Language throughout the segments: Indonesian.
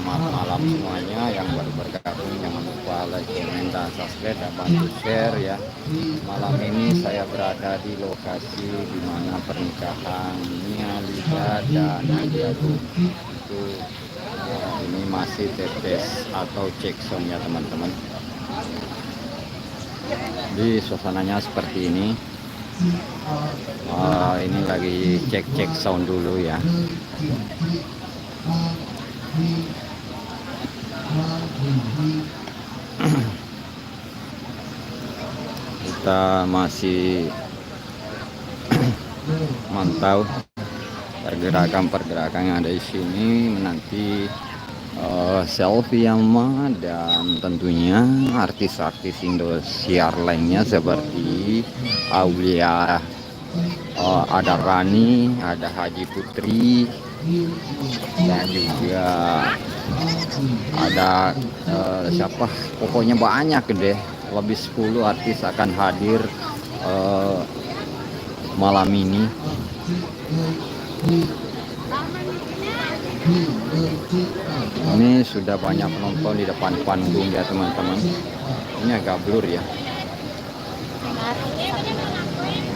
selamat malam semuanya yang baru bergabung. Jangan lupa like, komen, dan subscribe dan bantu share ya. Malam ini saya berada di lokasi di mana pernikahan Nia Lida dan Nadia itu ini masih tes atau cek sound ya teman-teman. Di suasananya seperti ini. Ini lagi cek sound dulu ya. Kita masih mantau pergerakan yang ada di sini, menanti selfie Yama dan tentunya artis-artis Indosiar lainnya seperti Aulia, ada Rani, ada Haji Putri, dan juga ada siapa, pokoknya banyak deh, lebih 10 artis akan hadir malam ini. Ini sudah banyak penonton di depan panggung ya teman-teman. Ini agak blur ya.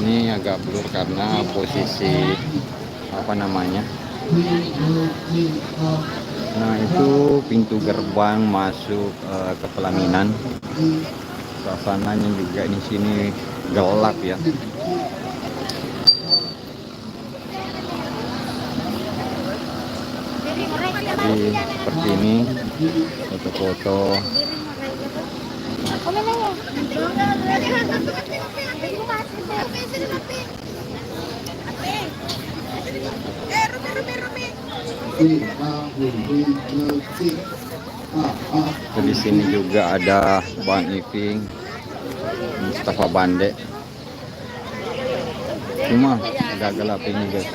Ini agak blur karena posisi apa namanya. Nah, itu pintu gerbang masuk ke pelaminan. Suasananya juga di sini gelap ya. Jadi seperti ini foto-foto. Di sini juga ada Bang Iping, Mustafa Bande. Cuma agak gelap ini guys.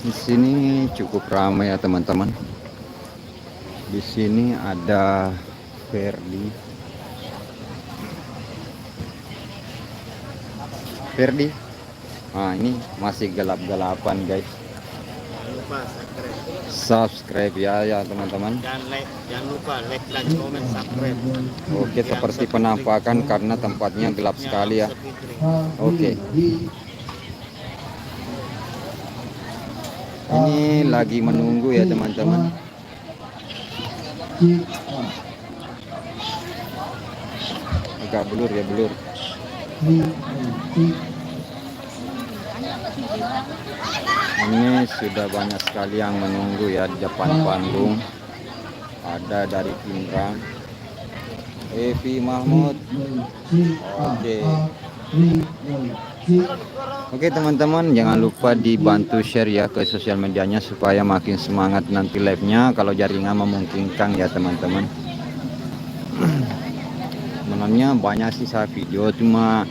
Di sini cukup ramai ya teman-teman. Di sini ada Ferdi. Nah, ini masih gelap-gelapan guys. Jangan lupa Subscribe ya teman-teman. Jangan lupa like dan komen subscribe. Oke, seperti penampakan karena tempatnya gelap sekali ya. Oke. Ini lagi menunggu ya teman-teman. Agak blur ya, blur. Ini sudah banyak sekali yang menunggu ya di depan panggung. Ada dari Indra, Evi Mahmud. Oke teman-teman, jangan lupa dibantu share ya ke sosial medianya supaya makin semangat nanti live-nya kalau jaringan memungkinkan ya teman-teman. Sebenarnya banyak sisa video, cuma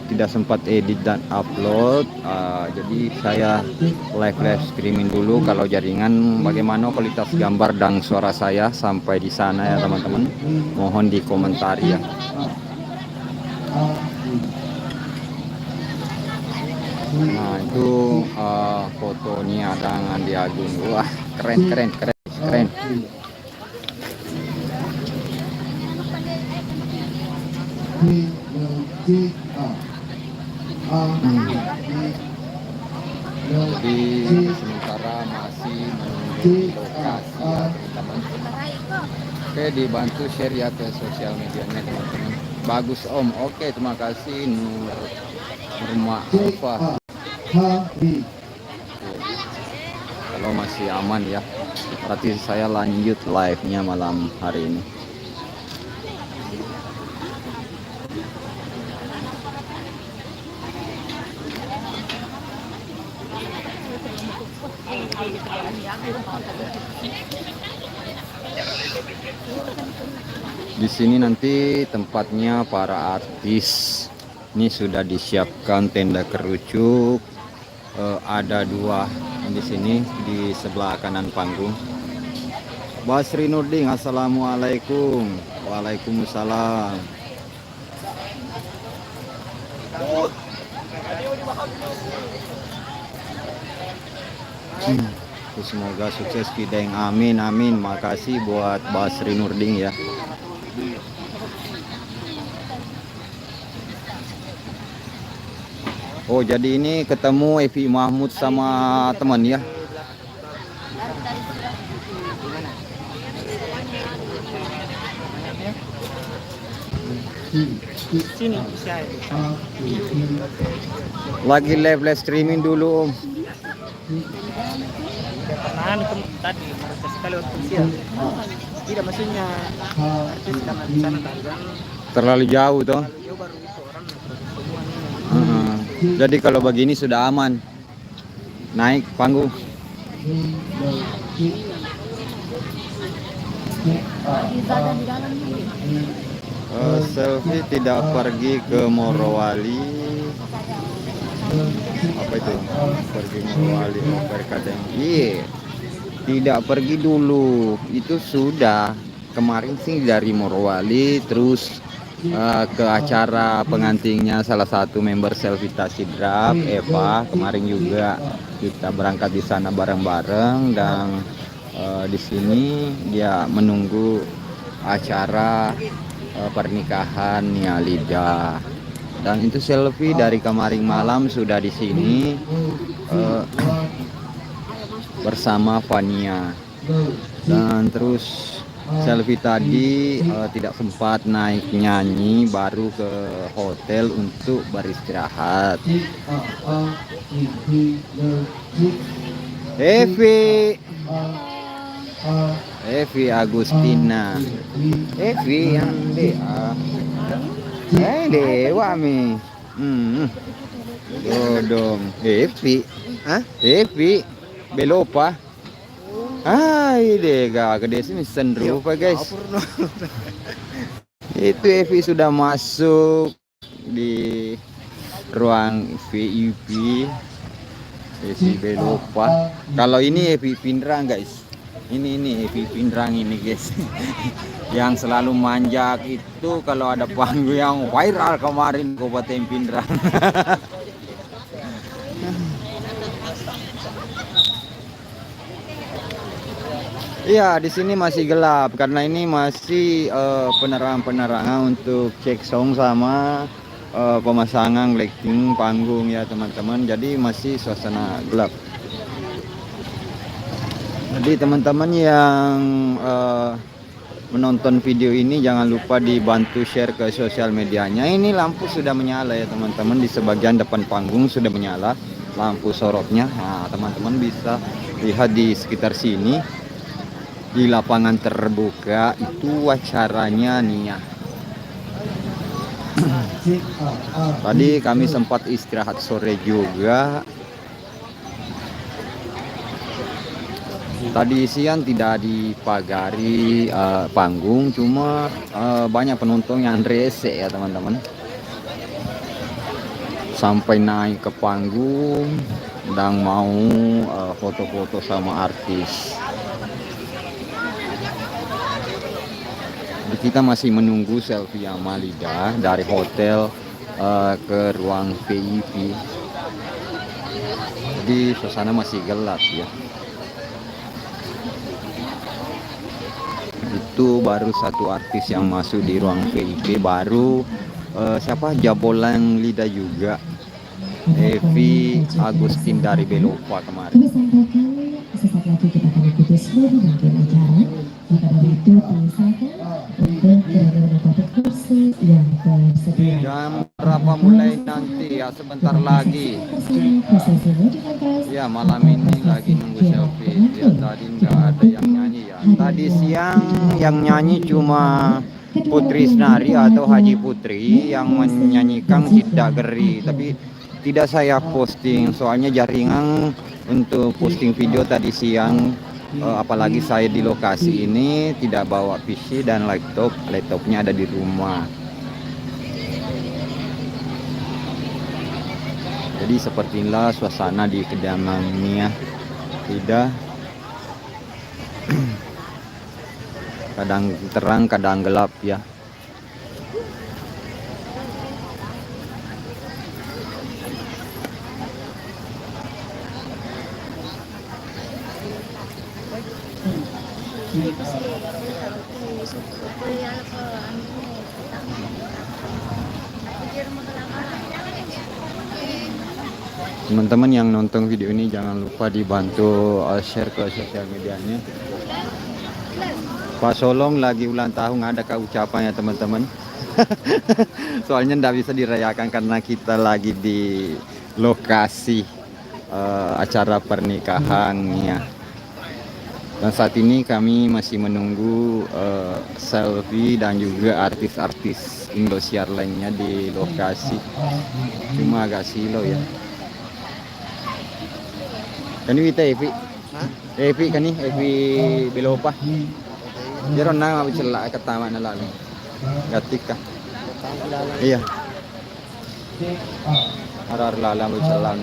tidak sempat edit dan upload. Jadi saya live streaming dulu kalau jaringan bagaimana kualitas gambar dan suara saya sampai di sana ya teman-teman. Mohon dikomentari ya. Nah, itu fotonya ada Andi Agung. Wah, keren. Jadi sementara masih menunggu lokasi ya teman-teman. Oke, dibantu share ya ke sosial medianya teman-teman. Bagus Om. Oke, terima kasih Nurma Alfa. Kalau masih aman ya, berarti saya lanjut live-nya malam hari ini. Di sini nanti tempatnya para artis. Ini sudah disiapkan tenda kerucuk. Ada dua di sini di sebelah kanan panggung. Basri Nurdin, assalamualaikum. Waalaikumsalam. Semoga sukses Kideng, amin amin. Makasih buat Basri Nurdin ya. Oh, jadi ini ketemu Evi Mahmud sama teman ya. Sini saya. Lagi live streaming dulu Om. Pernah tadi merasa sekali waktu siang. Tidak maksudnya artis karena di sana tadi kan Terlalu jauh toh. jauh baru itu orang semua ini. Jadi kalau begini sudah aman. Naik panggung. Selfie tidak pergi ke Morowali. Apa itu? Pergi Morowali berkadang. Iya. Tidak pergi dulu. Itu sudah kemarin sih dari Morowali terus ke acara pengantinnya salah satu member Selvita Sidrap, Eva. Kemarin juga kita berangkat di sana bareng-bareng dan di sini dia menunggu acara pernikahan Nia Lida. Dan itu selfie dari kemarin malam sudah di sini bersama Fania. Dan terus selfie tadi tidak sempat naik nyanyi, baru ke hotel untuk beristirahat. Evi Agustina, Evi yang dewa mi, dodong, Evi, Evi, belopa. Hai dega gede sini senrupa guys. Itu Evi sudah masuk di ruang VIP. Evi belopa. Kalau ini Evi Pindrang guys. Ini Evi Pindrang ini guys. Yang selalu manjak itu kalau ada panggung yang viral kemarin Kabupaten Pindrang. Iya, di sini masih gelap karena ini masih penerangan untuk cek sound sama pemasangan lighting panggung ya teman-teman. Jadi masih suasana gelap. Jadi teman-teman yang menonton video ini jangan lupa dibantu share ke sosial medianya. Ini lampu sudah menyala ya teman-teman, di sebagian depan panggung sudah menyala lampu sorotnya. Nah, teman-teman bisa lihat di sekitar sini. Di lapangan terbuka itu acaranya Nia. Tadi kami sempat istirahat sore juga. Tadi siang tidak dipagari panggung, cuma banyak penonton yang rese ya teman-teman. Sampai naik ke panggung dan mau foto-foto sama artis. Kita masih menunggu selfie Amalida dari hotel ke ruang VIP. Jadi suasana masih gelap ya. Itu baru satu artis yang masuk di ruang VIP, baru siapa Jabolang Lida juga, Evi Agustin dari Belopa kemarin. Kami sampaikan sesaat lagi kita akan ikuti seluruh rangkaian acara. Maka dari itu silakan untuk berada menempati kursi yang tersedia. Jam berapa mulai nanti ya? Sebentar lagi. Ya, malam ini lagi nunggu selfie. Ya, tadi nggak ada yang nyanyi ya. Tadi siang yang nyanyi cuma Putri Senari atau Haji Putri yang menyanyikan Cipta Geri. Tapi tidak saya posting, soalnya jaringan untuk posting video tadi siang apalagi saya di lokasi ini tidak bawa PC dan laptopnya ada di rumah. Jadi seperti inilah suasana di kediaman Mia Frida. Kadang terang, kadang gelap ya. Teman-teman yang nonton video ini jangan lupa dibantu share ke sosial medianya. Pak Solong lagi ulang tahun, ada kah ucapannya teman-teman? Soalnya ndak bisa dirayakan karena kita lagi di lokasi acara pernikahan ya. Dan saat ini kami masih menunggu Selfie dan juga artis-artis Indosiar lainnya di lokasi. Cuma agak silau ya. Kan kita Evi, Evi kan nih Evi Belopa. Dia orang nang celak ketawa na lalu. Gatik kah? Iya. Arar lalang celak.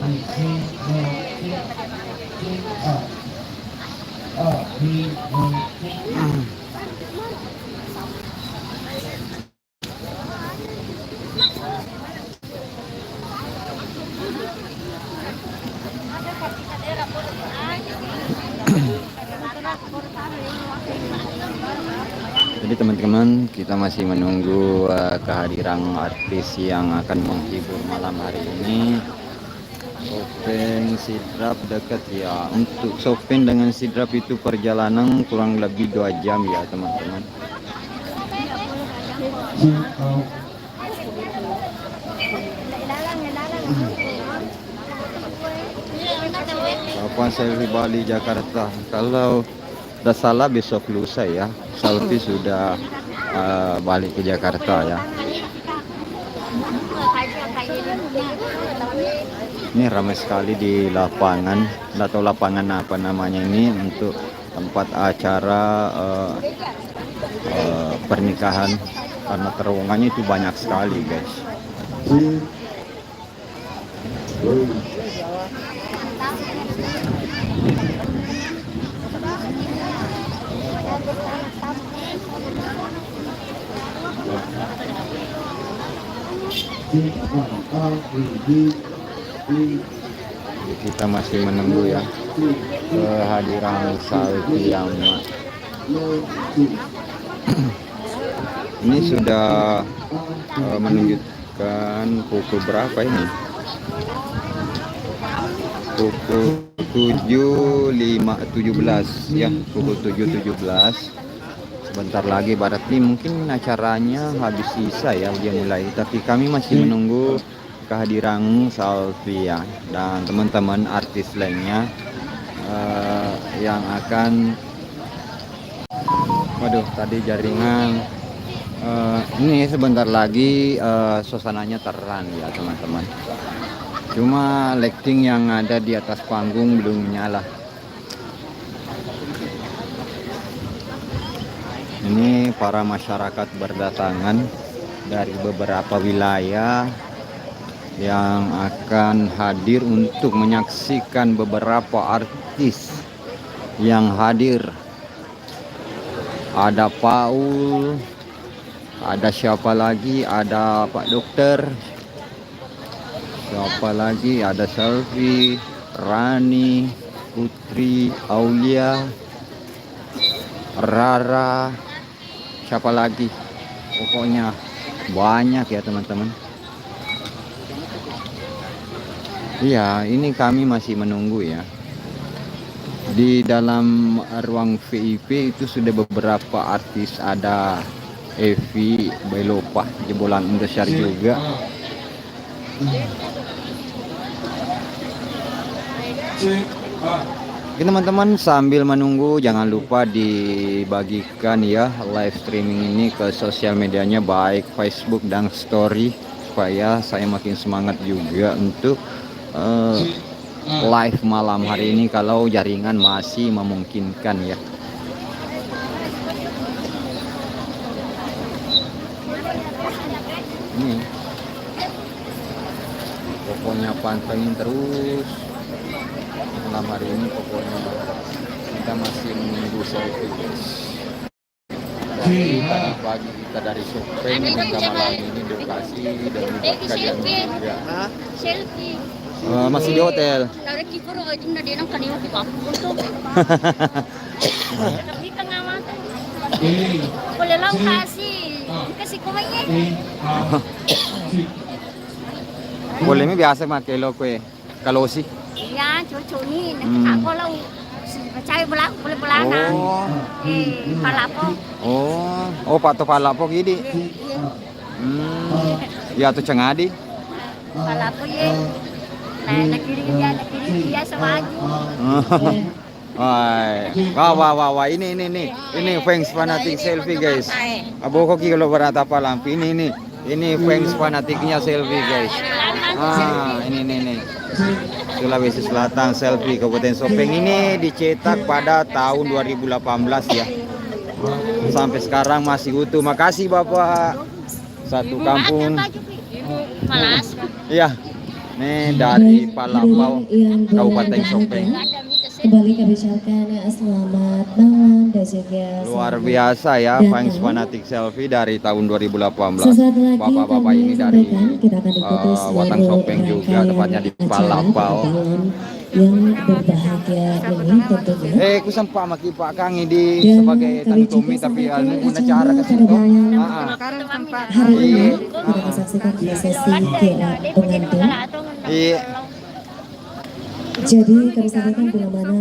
Jadi teman-teman, kita masih menunggu kehadiran artis yang akan menghibur malam hari ini. Sopen Sidrap dekat ya. Untuk Sopen dengan Sidrap itu perjalanan kurang lebih 2 jam ya teman-teman. Kapan saya di Bali, Jakarta? Kalau tidak salah besok lusa ya. Selfie sudah balik ke Jakarta ya. Ini ramai sekali di lapangan. Tidak tahu lapangan apa namanya ini, untuk tempat acara pernikahan, karena terowongannya itu banyak sekali guys. Kita masih menunggu ya kehadiran Selfie yang ini sudah menunjukkan pukul berapa ini? Pukul 7.17 ya, pukul 7.17. Sebentar lagi berarti mungkin acaranya habis sisa ya, dia mulai. Tapi kami masih menunggu kehadiran Selfie ya, dan teman-teman artis lainnya yang akan. Waduh, tadi jaringan. Ini sebentar lagi suasananya terang ya teman-teman. Cuma lighting yang ada di atas panggung belum nyala. Ini para masyarakat berdatangan dari beberapa wilayah yang akan hadir untuk menyaksikan beberapa artis yang hadir. Ada Paul, ada siapa lagi, ada Pak Dokter, siapa lagi, ada Selfie, Rani, Putri, Aulia, Rara, siapa lagi, pokoknya banyak ya teman-teman. Iya, ini kami masih menunggu ya. Di dalam ruang VIP itu sudah beberapa artis, ada Evi Belopa, jebolan Indosiar juga. Oke teman-teman, sambil menunggu jangan lupa dibagikan ya live streaming ini ke sosial medianya, baik Facebook dan Story, supaya saya makin semangat juga untuk live malam hari ini kalau jaringan masih memungkinkan ya. Ini pokoknya pantengin terus malam hari ini, pokoknya kita masih menunggu selfie guys. Dari tadi pagi kita dari shopping hingga malam ini di lokasi dan kajian juga. Selfie. Masih di hotel. Dari kipur itu na din ang kaniwa ko untuk. Tapi tengah mata. Boleh lang kasi kumain. Boleh mi biasa pakai lo kue kalosi. Yan, cucu ni ako lang. Percaya boleh belana. Oh. Palapo. Oh pato pala po gidi. Ya tu cengadi. Palapo ye. Nah, nakiri dia sama aju. Wah, ini fans fanatik selfie guys. Aboko ki kalau berata palampi ini fans fanatiknya selfie guys. Ini Sulawesi Selatan selfie Kabupaten Sopeng ini dicetak pada tahun 2018 ya. Sampai sekarang masih utuh. Makasih Bapak. Satu kampung. Malas. Iya. Nih dari Palapau, Kabupaten Sopeng. Kembali kami ucapkan selamat malam dan juga Luar biasa ya fans fanatik selfie dari tahun 2018. sesaat lagi Bapak-bapak kami ini dari sampaikan, kita akan ikuti Watang seluruh Sopeng juga, rangkaian tepatnya di acara Palapau. dalam yang berbahagia ini tentunya. Ku sempat maki Pak Kang ini Dan sebagai kami Tani juga Tommy tapi sampaikan ini pun acara acara ke situ. pada hari ini kita akan saksikan prosesi kirap pengantin. Iya. Jadi kami sampaikan bila mana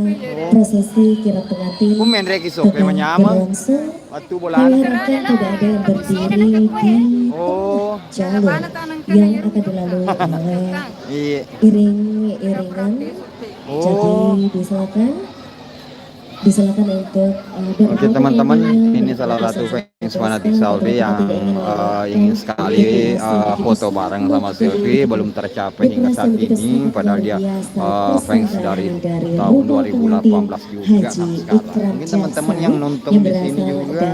prosesi kirap pengantin Ku main reki Sopeng akan menyama. berlangsung. Waktu Kami bola. harapkan tidak ada yang berdiri di Oh, jalur yang akan dilalui oleh iya. iring-iringan. Oh. Jadi disilakan untuk Oke teman-teman, ini salah satu fans fanatik selfie yang ingin sekali foto bareng sama Selfie, belum tercapai hingga saat ini, padahal dia fans dari tahun 2018 juga. Nah, sekarang mungkin teman-teman yang nonton di sini juga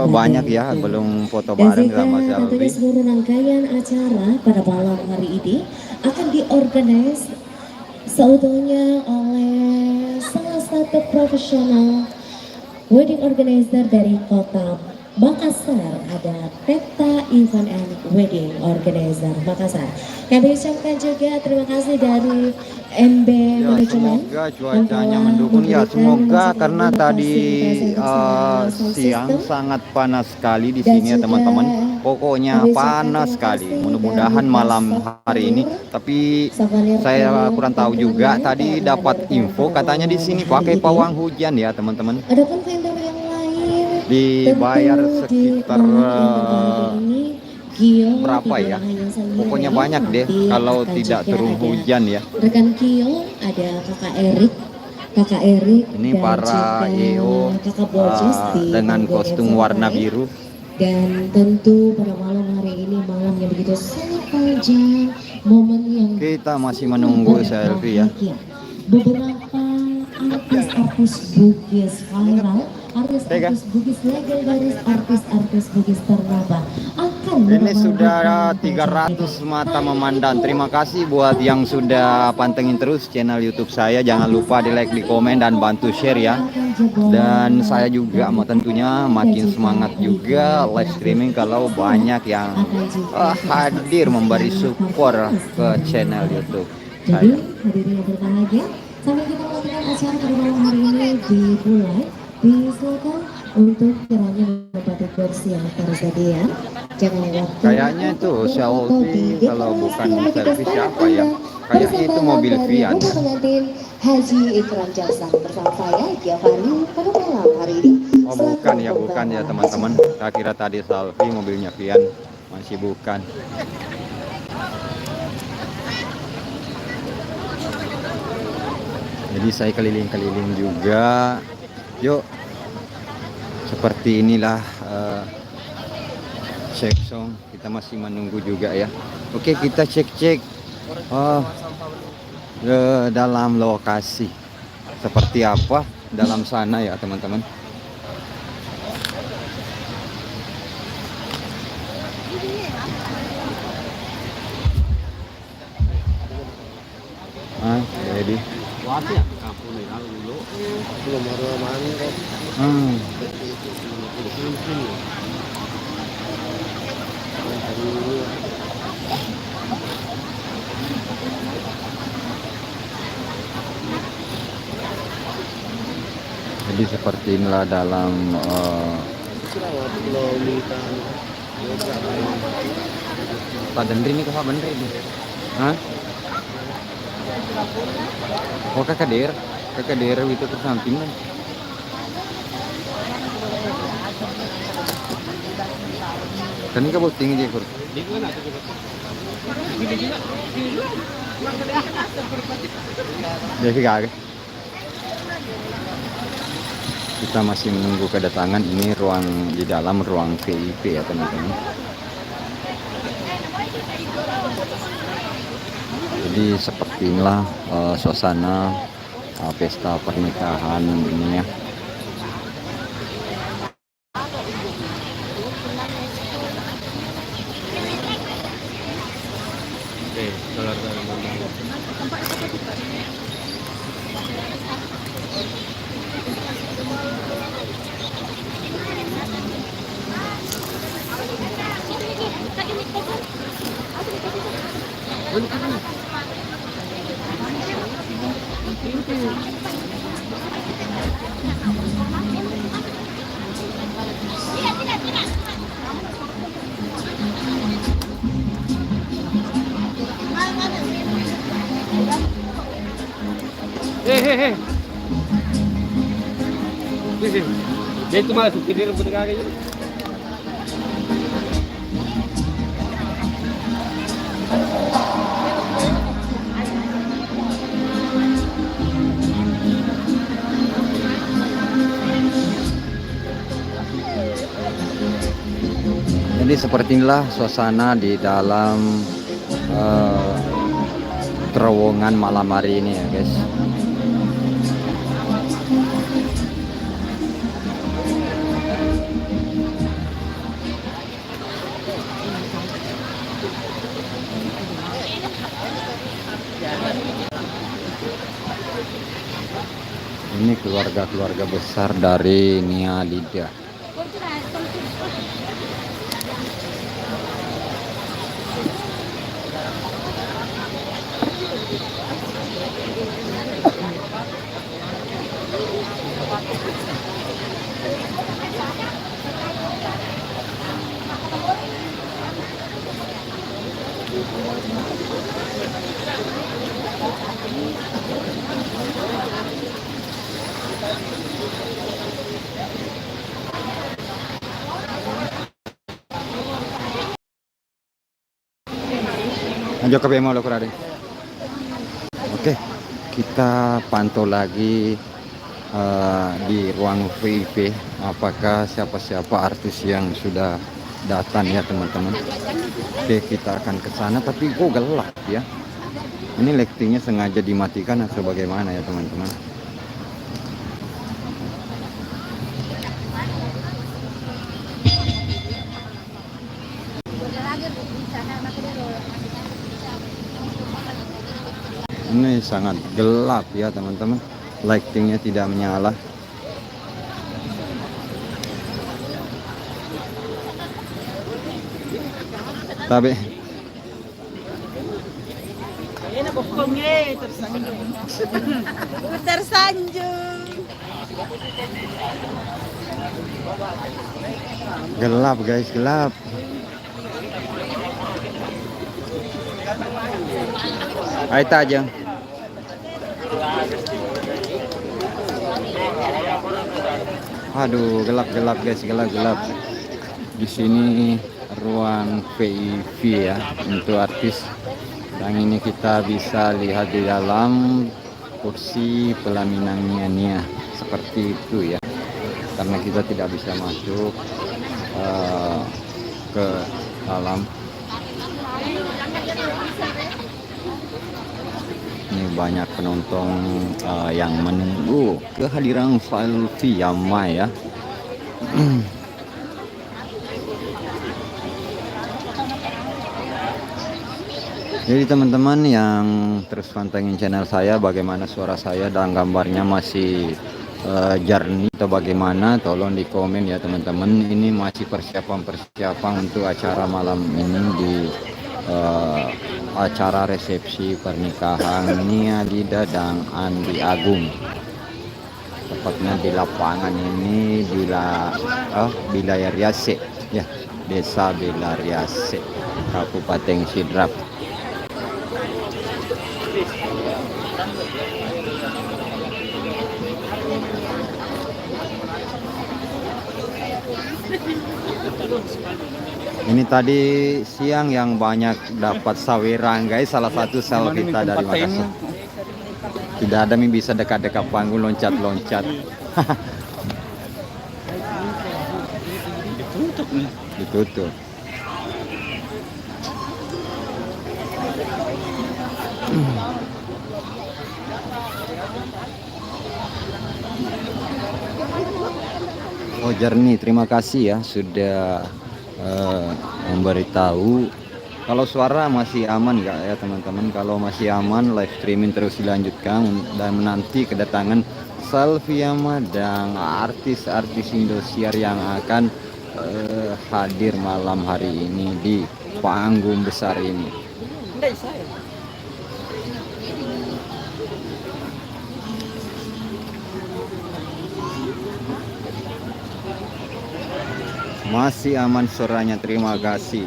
banyak ya belum foto bareng sama tentunya Selfie. seluruh rangkaian acara pada malam hari ini akan diorganize seutuhnya oleh salah satu profesional wedding organizer dari kota Makassar, ada Peta Event and Wedding Organizer Makassar. Kami ucapkan juga terima kasih dari MB Ya, Manajemen. semoga cuacanya mendukung ya, semoga karena tadi siang sangat panas sekali di sini ya teman-teman. Pokoknya panas sekali. Mudah-mudahan malam hari ini, tapi saya kurang tahu juga. Tadi dapat info katanya di sini pakai pawang hujan ya teman-teman. Adapun vendor yang lain Dibayar tentu sekitar di malam yang baru-baru ini, Kio berapa tidak ya? hanya sendiri, Pokoknya banyak deh tapi kalau akan tidak juga turun ada hujan ya. rekan Kio, ada kakak Erik Ini dan para juga EO kakak Borges di dengan bagian kostum yang warna lain. biru. Dan tentu pada malam hari ini malam yang begitu sangat panjang, momen yang Kita masih menunggu selfie ya. berbahagia. Beberapa artis-artis Bugis viral, artis-artis Bugis legendaris, artis-artis Bugis ternama akan Ini sudah meramaikan 300 mata memandang. Terima kasih buat yang sudah pantengin terus channel YouTube saya. Jangan lupa di like, di komen, dan bantu share ya. Dan saya juga mau tentunya makin semangat juga live streaming kalau banyak yang hadir memberi support ke channel YouTube Jadi saya. hadirin yang berbahagia, sambil kita melakukan acara pada malam hari ini dimulai, disilakan untuk kiranya menempati kursi yang tersedia. Jangan lewatkan Kayaknya itu selfie, kalau bukan selfie siapa ya? Kayaknya itu mobil Vian. Pengantin Haji Ikram Jasa bersama saya Giovanni pada malam hari ini. Oh bukan ya teman-teman. Saya kira tadi selfie mobilnya Vian, masih bukan. Jadi saya keliling-keliling juga. Yuk, seperti inilah cek song. Kita masih menunggu juga ya. Oke, kita cek-cek. Oh, ke dalam lokasi seperti apa dalam sana ya teman-teman. Jadi jadi seperti inilah dalam Pak Dendri ini Pak Dendri ini. Hah? Oh kakak daerah itu tersamping kan. Kan ini kabut tinggi dia kur. Jadi kagak. Kita masih menunggu kedatangan. Ini ruang di dalam ruang VIP ya teman-teman. Jadi seperti inilah suasana pesta pernikahan ini ya. Dia itu malah supir dia rambut kaki. Jadi seperti inilah suasana di dalam terowongan malam hari ini ya guys. Ini keluarga-keluarga besar dari Nia Lydia. Lanjut ke BMO kurang. Oke, kita pantau lagi di ruang VIP apakah siapa-siapa artis yang sudah datang ya teman-teman. Oke, kita akan ke sana tapi kok gelap ya. Ini lightingnya sengaja dimatikan atau bagaimana ya teman-teman. Ini sangat gelap ya teman-teman, lightingnya tidak menyala. Tapi tersanjung. Gelap guys, gelap. Ayo aja. Aduh, gelap guys, gelap. Di sini ruang VIP ya untuk artis. Yang ini kita bisa lihat di dalam kursi pelaminannya Nia seperti itu ya. Karena kita tidak bisa masuk ke dalam. Ini ini banyak penonton yang menunggu kehadiran Selfie Yama ya. Jadi teman-teman yang terus pantengin channel saya, bagaimana suara saya dan gambarnya masih jernih atau bagaimana, tolong di komen ya teman-teman. Ini masih persiapan untuk acara malam ini di acara resepsi pernikahan Nia Dida dan Andi Agung. Tepatnya di lapangan ini di Bilariase ya, Desa Bilariase, Kabupaten Sidrap. Ini tadi siang yang banyak dapat saweran guys, salah satu sel kita dari Makassar. Tidak ada yang bisa dekat-dekat panggung loncat-loncat. Ditutup nih. Ditutup. Oh jernih, terima kasih ya sudah memberitahu. Kalau suara masih aman nggak ya teman-teman? Kalau masih aman, live streaming terus dilanjutkan dan menanti kedatangan Selfie Yama dan artis-artis Indosiar yang akan hadir malam hari ini di panggung besar ini. Masih aman suaranya, terima kasih.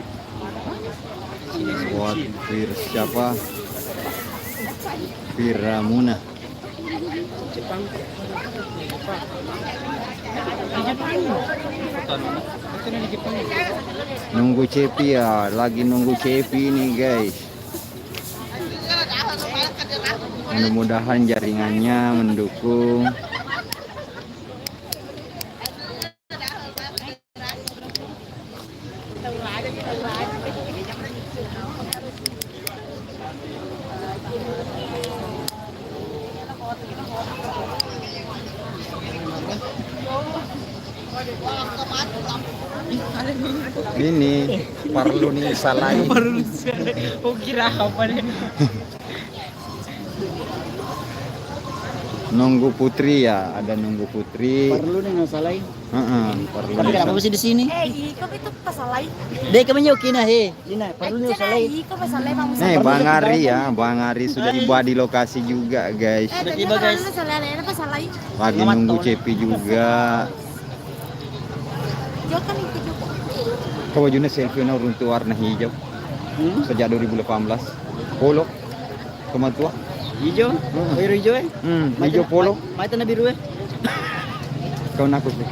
Buat siapa? Firamuna. Nunggu Cepi ya, lagi nunggu Cepi nih guys. Mudah-mudahan jaringannya mendukung. Ini perlu nih salah. Oh kira apa nih? Nunggu Putri ya, ada nunggu Putri. Perlu nih ngasalain. Perlu. Tapi kenapa mesti di sini? Ikaw itu pasalay. Dek kami nyokin na he. Dina, perlu nih salay. Ikaw pasalay bang Nih Bang Ari ya, Bang Ari sudah tiba di lokasi juga guys. Tiba guys. Pasalay. Lagi nunggu Cepi juga. Jauh kan itu juga. Kau bajunya selfie runtuh warna hijau sejak 2018. Polo kematua. Hijau? Biru hijau eh? Hijau polo. Mata na biru eh? Kau nakut nih.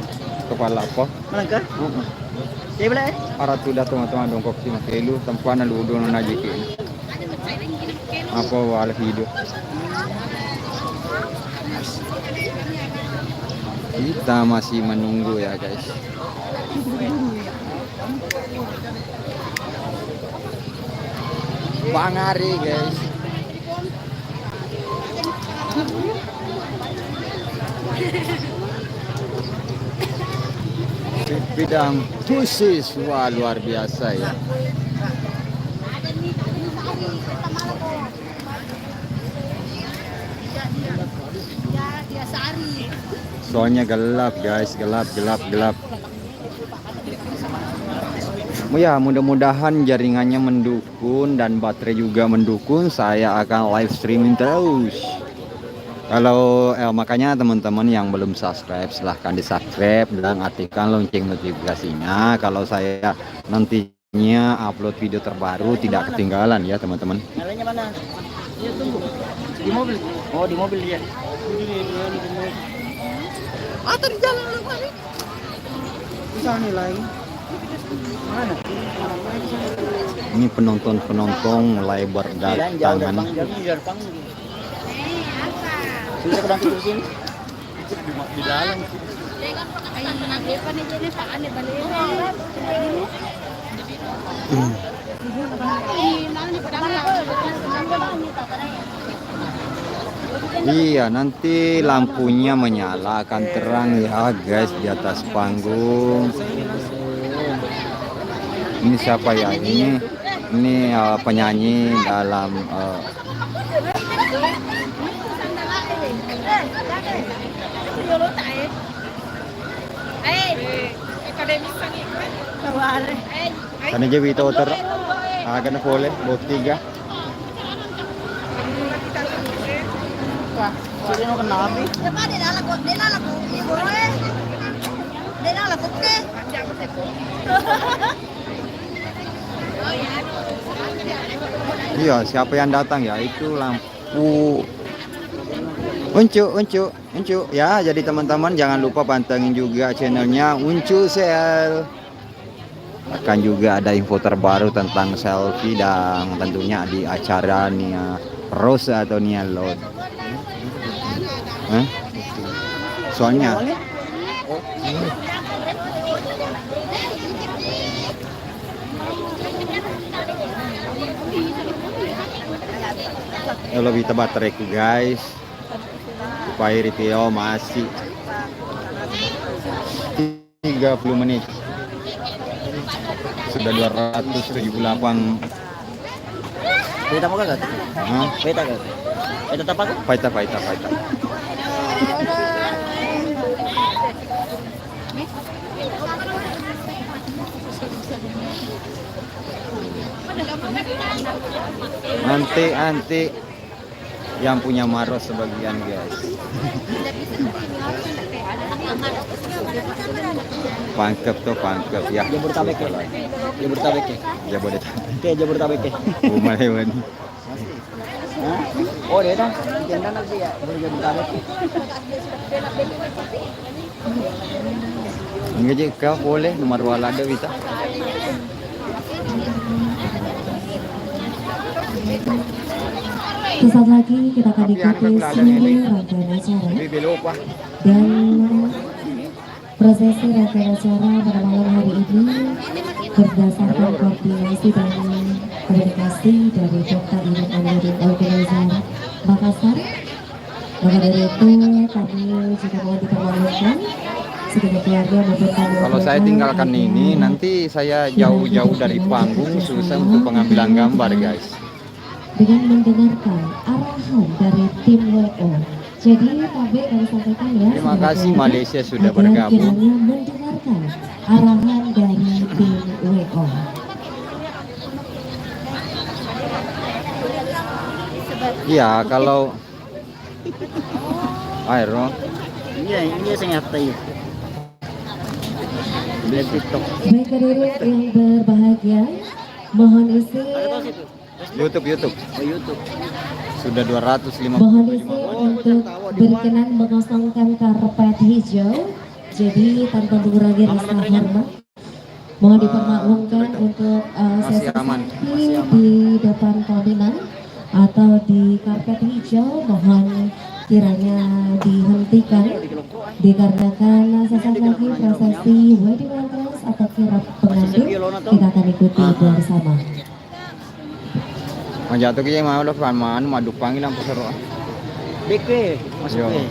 Kepala apa? Malangka? Saya boleh eh? Arat sudah teman-teman dongkok sini kelu tempuan ludo na najiki. Apa wala hidup. Kita masih menunggu ya guys. Bang Ari guys. Bidang khusus, wah luar biasa ya. Soalnya gelap guys, gelap. Ya mudah-mudahan jaringannya mendukung dan baterai juga mendukung. Saya akan live streaming terus. Kalau makanya teman-teman yang belum subscribe silahkan di subscribe dan aktifkan lonceng notifikasinya. Kalau saya nantinya upload video terbaru tidak ketinggalan ya teman-teman. Nyalanya mana? Iya tunggu. Di mobil. Oh di mobil dia. Atau di jalan lu kali? Bisa nilai. Mana? Ini penonton mulai berdatangan. Sudah ke dalam sini. Di dalam. Iya, nanti lampunya menyala akan terang ya guys di atas panggung. Ini siapa ya? Ini penyanyi dalam karena jadi Wito ter akan boleh buat 3. Wah, sino kenapa? Iya, siapa yang datang ya? Itu lampu Uncu ya. Jadi teman-teman jangan lupa pantengin juga channelnya Uncu Sel. Akan juga ada info terbaru tentang selfie dan tentunya di acara Nia Rose atau Nia Load. Soalnya lebih tebat bateraiku guys, supaya review masih 30 menit, sudah 278. Kita mau kagak? Kita kagak? Kita apa? Paita. Nanti yang punya Maros sebagian guys. Pangkep ya. Jabodetabek ya. Jabodetabek ya. Umahewan. Oh, dia dah. Dia nanti ya. Jabodetabek. Enggak kau boleh nomor walada bisa. Sesaat lagi kita akan ikuti seluruh rangkaian acara dan prosesi rangkaian acara pada malam hari ini berdasarkan koordinasi dan komunikasi dari Dr. Unit Wedding Organizer Makassar. Maka dari itu kami juga mohon dipermalukan segenap keluarga maupun tamu. Kalau saya tinggalkan ini nanti saya jauh-jauh dari panggung, susah untuk pengambilan gambar guys. Dengan mendengarkan arahan dari tim WO. Jadi KB kami sampaikan ya. Terima kasih Malaysia sudah agar bergabung. kiranya mendengarkan arahan dari tim WO. Iya, kalau air Iya, ini saya ngerti. Di TikTok. Baik hadirin yang berbahagia, mohon isi YouTube. Oh, YouTube. Sudah 250. mohon isi untuk berkenan mengosongkan karpet hijau. Jadi tanpa mengurangi rasa hormat, mohon dipermaklumkan untuk sesi masih aman. selfie di depan pelaminan atau di karpet hijau. Mohon kiranya dihentikan dikarenakan sesaat lagi prosesi wedding entrance atau kirap pengantin kita akan ikuti bersama. Jatuh ke mau lo paman madu panggil lampu seru. DP masuk Yo. ke.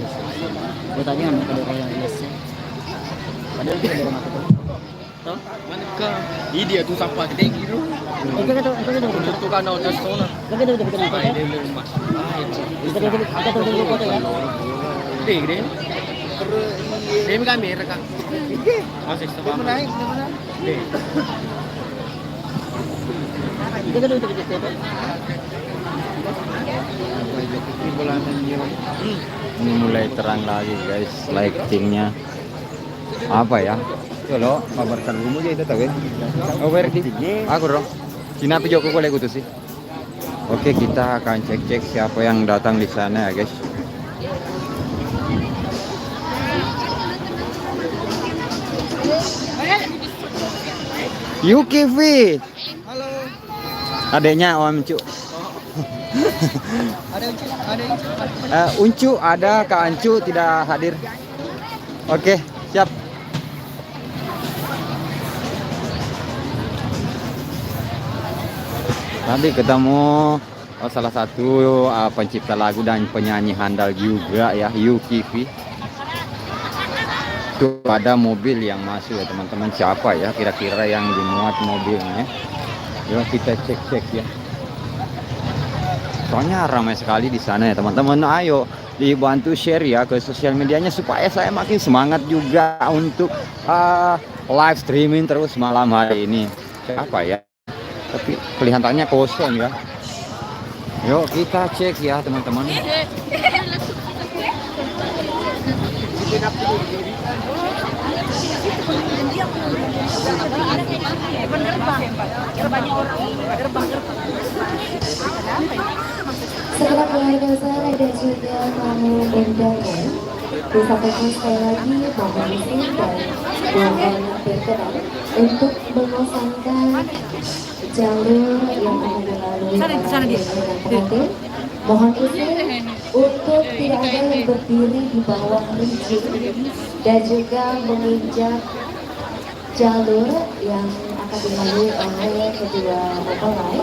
Gua tanya pada orang yes. Padahal kita dari mata tuh. Toh? Mana ka? Dia tu sampai gede gitu. Itu Itu kan udah sona. Lagi tu kita nak. Dia belum mas. Kita tu foto ya. Gede. Dia kamera kan. Masih sama. Deh. Kita tu kita. Ini mulai terang lagi guys, lightingnya apa ya? Kalau kabar terlalu aja itu tahu ya? Oh berarti aku dong. Sini apa Joko boleh gitu sih? Oke, kita akan cek siapa yang datang di sana ya guys. Yuki V. Halo. Adanya Om Cu. Ada Uncu ada, Kak Ancu tidak hadir. Oke, siap. Tadi ketemu Oh, salah satu pencipta lagu dan penyanyi handal juga ya, Yuki V. Tuh ada mobil yang masuk ya teman-teman, siapa ya kira-kira yang dimuat mobilnya? Yuk kita cek-cek ya. Soalnya ramai sekali di sana ya teman-teman. Ayo dibantu share ya ke sosial medianya supaya saya makin semangat juga untuk live streaming terus malam hari ini. Siapa ya? Tapi kelihatannya kosong ya. Yuk kita cek ya teman-teman. Segenap keluarga besar dan juga tamu undangan, disampaikan sekali lagi mohon izin dan mohon berkenan untuk mengosongkan jalur yang akan dilalui oleh pengantin. Mohon izin untuk tidak ada yang berdiri di bawah rijing dan juga menginjak jalur yang akan dilalui oleh kedua mempelai.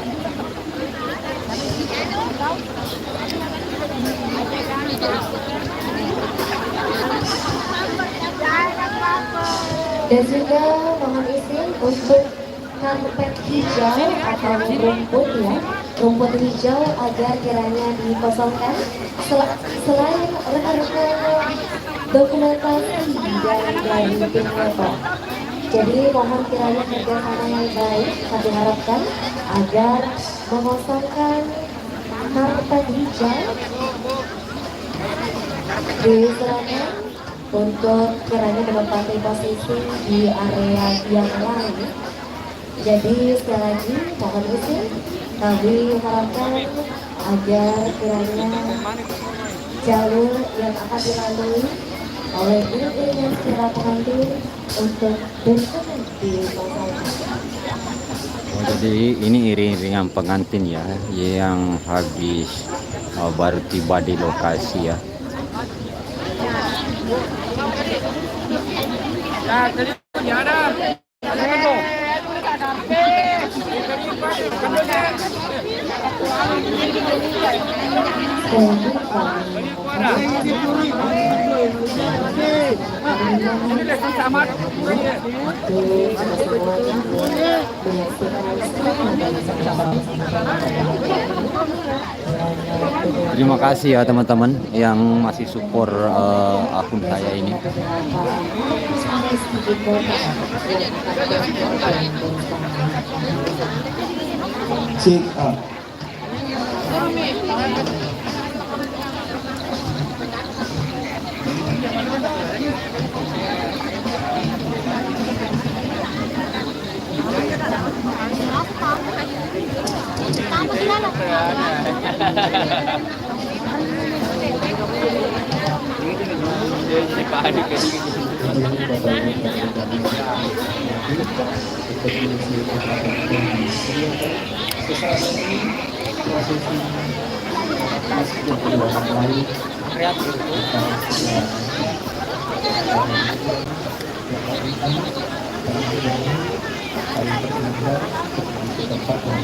Dan juga mohon izin untuk karpet hijau atau rumput ya, rumput hijau agar kiranya dikosongkan. Selain rekan-rekan dokumentasi dari tim Lepo. Jadi mohon kiranya kerjasama yang baik kami harapkan agar mengosongkan karpet hijau disilakan untuk kiranya menempati posisi di area yang lain. Jadi sekali lagi mohon izin kami harapkan agar kiranya jalur yang akan dilalui oleh iring-iringan para pengantin untuk berkenan di masyarakat. Oh, jadi ini iring-iringan pengantin ya yang habis baru tiba di lokasi ya. Terima kasih ya teman-teman yang masih support akun saya ini. Check up.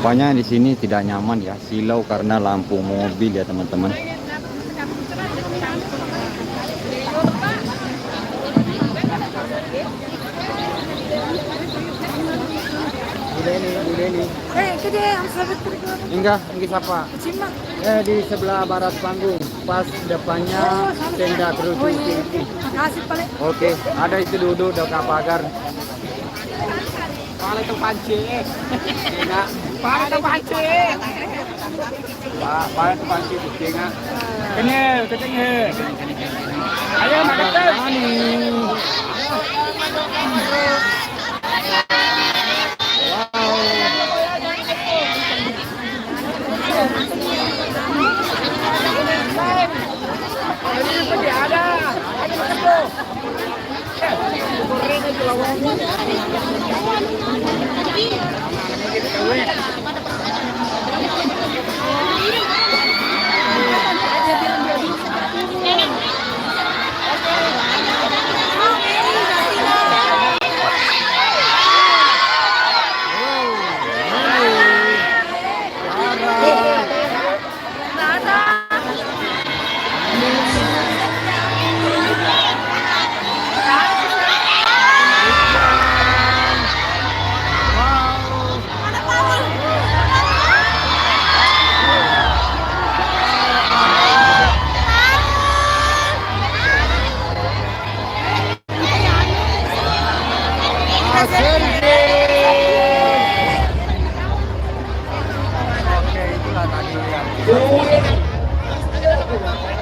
Rupanya di sini tidak nyaman ya, silau karena lampu mobil ya teman-teman. Enggak, siapa? Di sebelah barat panggung, pas depannya tenda kerucut. Makasih paling. Oke, ada itu duduk dekat pagar. Paling itu pancing. Enggak. Paling itu pancing. Paling itu pancing enggak. Kenyal. Ayo makan.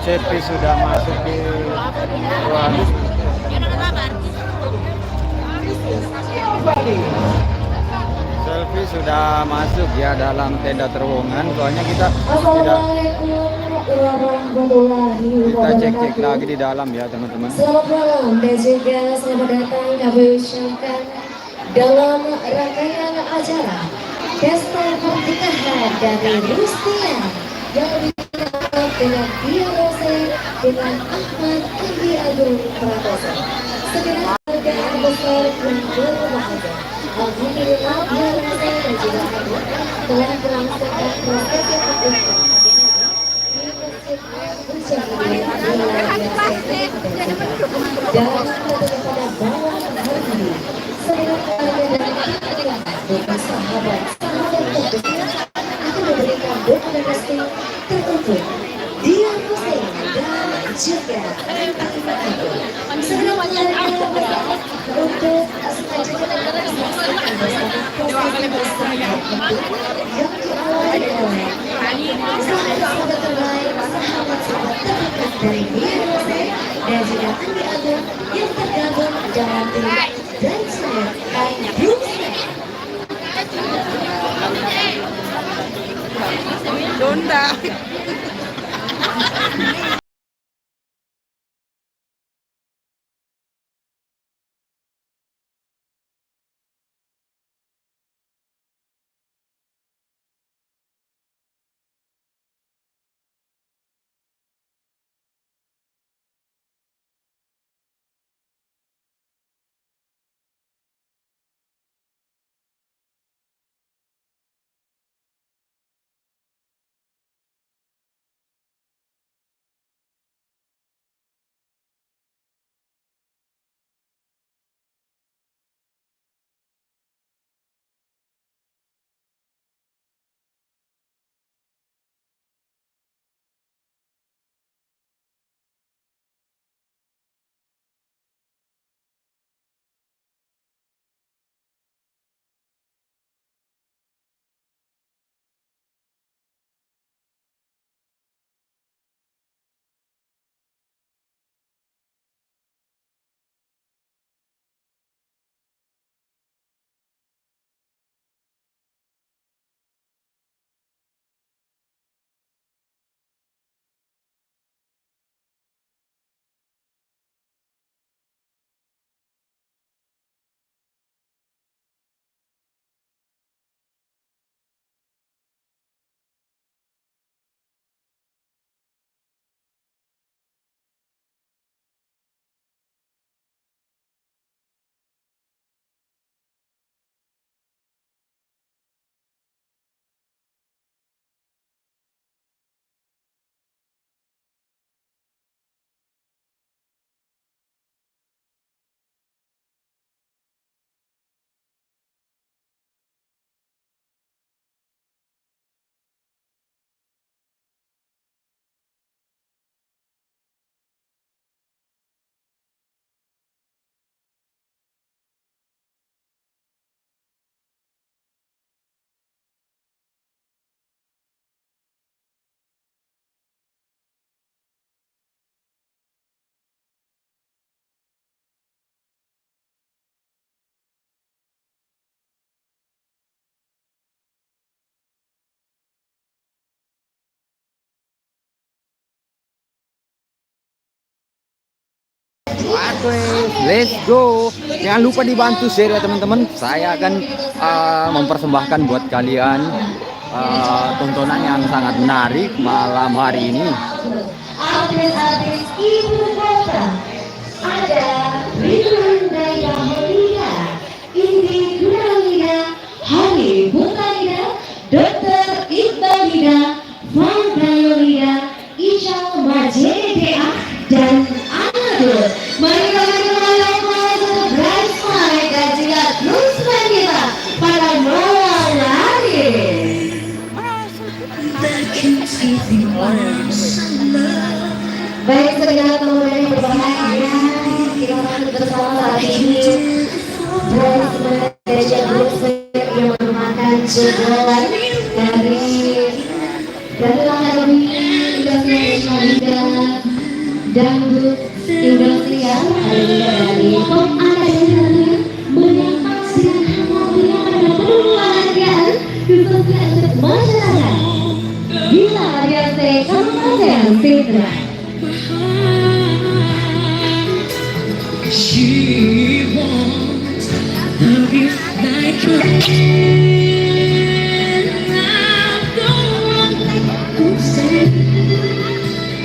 Selfie sudah masuk di ruang. Selfie sudah masuk ya dalam tenda terowongan. Soalnya kita tidak kita cek lagi di dalam ya teman-teman. Selamat malam dan juga selamat datang kami ucapkan dalam rangkaian acara Pesta Pernikahan dari Rustia yang dikenal dengan Dia Rose dengan Ahmad Andi Agung Pratoso. Segenap keluarga besar kumpul bahagia. Alhamdulillah Dia Rose dan juga Ahmad telah melangsungkan prosesi pernikahan di Masjid Mujahidin dan pada bawah hari segenap keluarga dan keluarga bukan sahabat akan memberikan dukungan restu teruntuk Dia Rose dan juga segenap keluarga untuk selanjutnya yang diawali oleh sahabat terbaik, sahabat terdekat dari Dia Rose dan juga Andi Agung yang tergabung dalam tim Bridesmaid and Groomsmaid. Donda. Let's go. Jangan lupa dibantu share ya teman-teman. Saya akan mempersembahkan buat kalian tontonan yang sangat menarik malam hari ini. Artis-artis ibu kota ada Ridwan Daya Maulida, Indi Gunawanida, Hani Butalida, Dr. Iqbalida, Fanda Yolida, Isha Majede dan Anadul. Mari kami mengadakan Bridesmaid dan juga Groomsmaid kita pada malam hari. Baik, segenap pemuda yang berbahagia, kita akan bersama saat ini Bridesmaid dan juga Groomsmaid yang merupakan jebolan dari akademi Malinda Dangdut Industrial, ada juga dari Pop Academy menyaksikan hadirnya pada penghargaan khususnya untuk masyarakat Gila RT Kabupaten Pindrang. She wants love you like a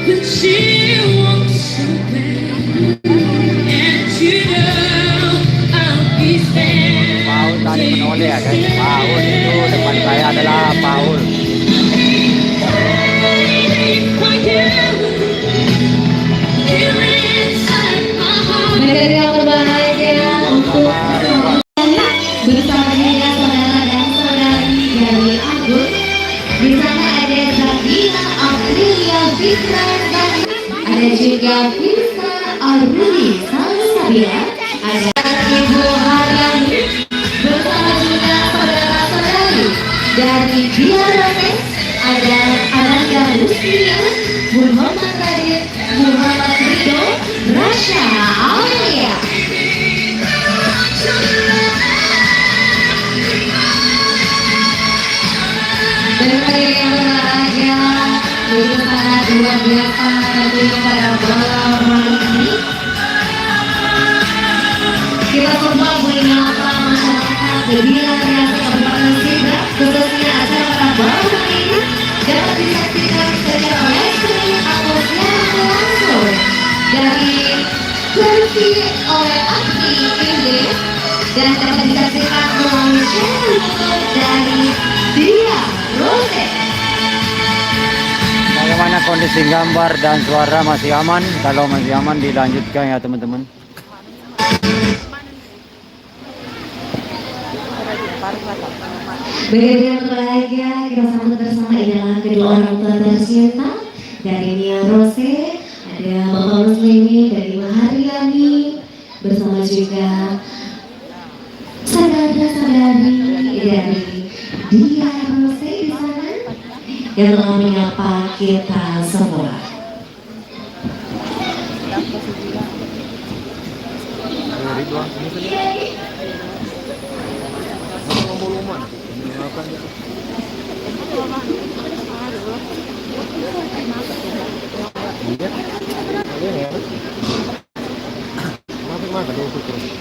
but she wants so bad, and you know I'll be there. Paul tadi menoleh ya guys. Paul itu depan saya adalah Paul. Negeri yang berbahagia untuk bersama dengan saudara dan saudari dari Agus. Di sana ada Zabila Aprilia Fitra dan ada juga Fitra Aruli Salsabila, ada Ibu Harani bersama juga saudara-saudari dari Diarotes, ada Ananda Rustia, Muhammad Radit, Muhammad Rido, Rasha Aulia. Dan hari yang berbahagia, itu sangat luar biasa tentunya pada malam hari ini. Kita semua menyapa masyarakat Gebilang Riasa Kabupaten Pindrang, khususnya acara pada malam hari ini dapat disaksikan secara live streaming atau siaran langsung dari versi oleh Akti Inggris dan dapat disaksikan melalui channel YouTube dari Dia Rose. Bagaimana kondisi gambar dan suara, masih aman? Kalau masih aman dilanjutkan ya teman-teman. Begitu yang berbahagia, kita sambut bersama inilah kedua orang tua tercinta dari Nia Rose, ada Bapak Muslimin dari Ibu Haryani, bersama juga saudara-saudari dari Dia Rose di sana yang telah menyapa kita semua.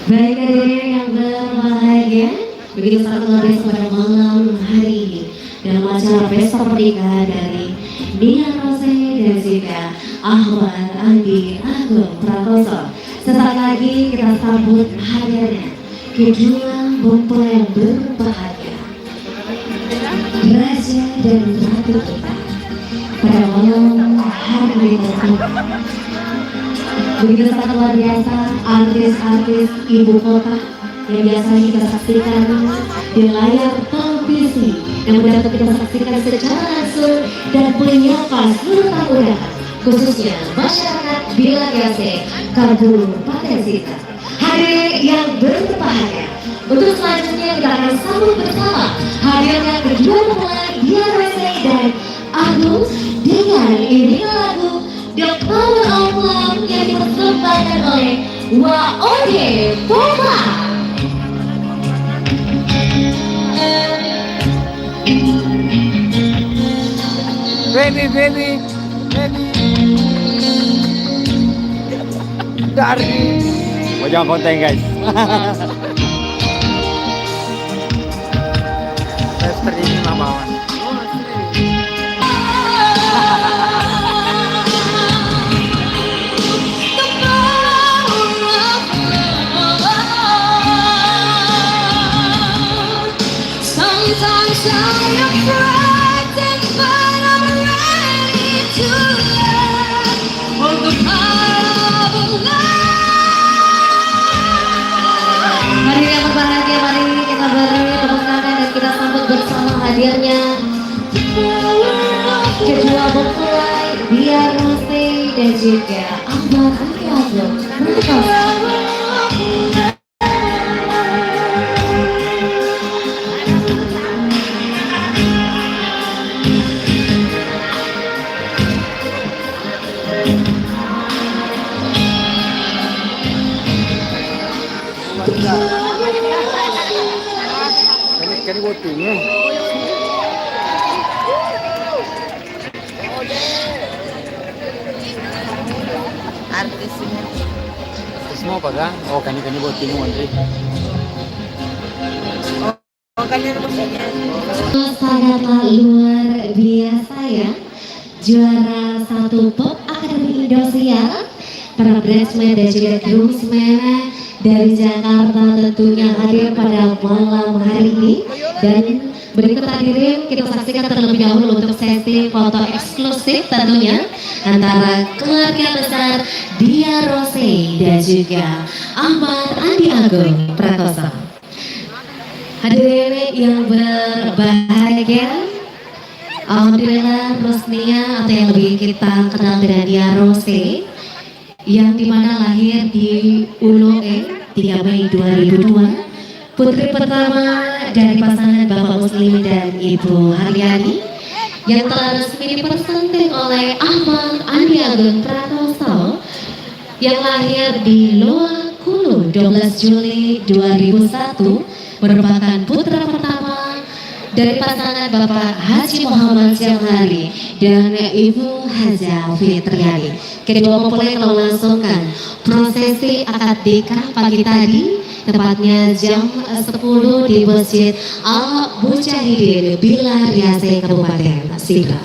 Baik hadirin yang berbahagia, begitu sangat luar biasa pada malam hari ini dalam acara pesta pernikahan dari Nia Rose dan juga Ahmad Andi Agung Prakoso. Sesaat lagi kita sambut hadirnya kedua mempelai yang berbahagia, Raja dan Ratu kita pada malam hari ini. Begitu sangat luar biasa artis-artis ibu kota yang biasanya kita saksikan di layar televisi yang dapat kita saksikan secara langsung dan menyapa seluruh tamu undangan, khususnya masyarakat Bilang Riasa Kabupaten Pindrang. Hadirin yang berbahagia, untuk selanjutnya kita akan sambut bersama hadirnya kedua mempelai Dia Rose dan Agus dengan ini lagu The Power of Love yang dipersembahkan oleh WOD Poma. Baby dari jangan konten guys. Tester ini mamawan. Sometimes I am frightened, but I'm ready to learn all the power of love. Mari yang berbahagia, mari kita beri tepuk tangan dan kita sambut bersama hadirnya kedua mempelai Dia Rose dan juga Ahmad Andi Agung Prakoso. artisnya. Semua apa kan? Oh kan ini buat timu Andre. Oh kan ini maksudnya. Sangatlah luar biasa ya. Juara 1 Pop Akademi Indosiar, para bridesmaid dan juga groomsmen dari Jakarta tentunya hadir pada malam hari ini. Dan berikut hadirin kita saksikan terlebih dahulu untuk sesi foto eksklusif tentunya antara keluarga besar Dia Rose dan juga Ahmad Andi Agung Prakoso. Hadirin yang berbahagia, alhamdulillah Rosnia atau yang lebih kita kenal dengan Dia Rose yang dimana lahir di Uloe 3 Mei 2002, putri pertama dari pasangan Bapak Muslimin dan Ibu Haryani yang telah resmi dipersanding oleh Ahmad Andi Agung Prakoso yang lahir di Loa Kulu 12 Juli 2001, merupakan putra pertama dari pasangan Bapak Haji Muhammad Jamhari dan Ibu Haja Fitriani. Kedua mempelai melangsungkan prosesi akad nikah pagi tadi, tepatnya jam 10 di Masjid Al Mujahidin Bilar Riase Kabupaten Sidrap.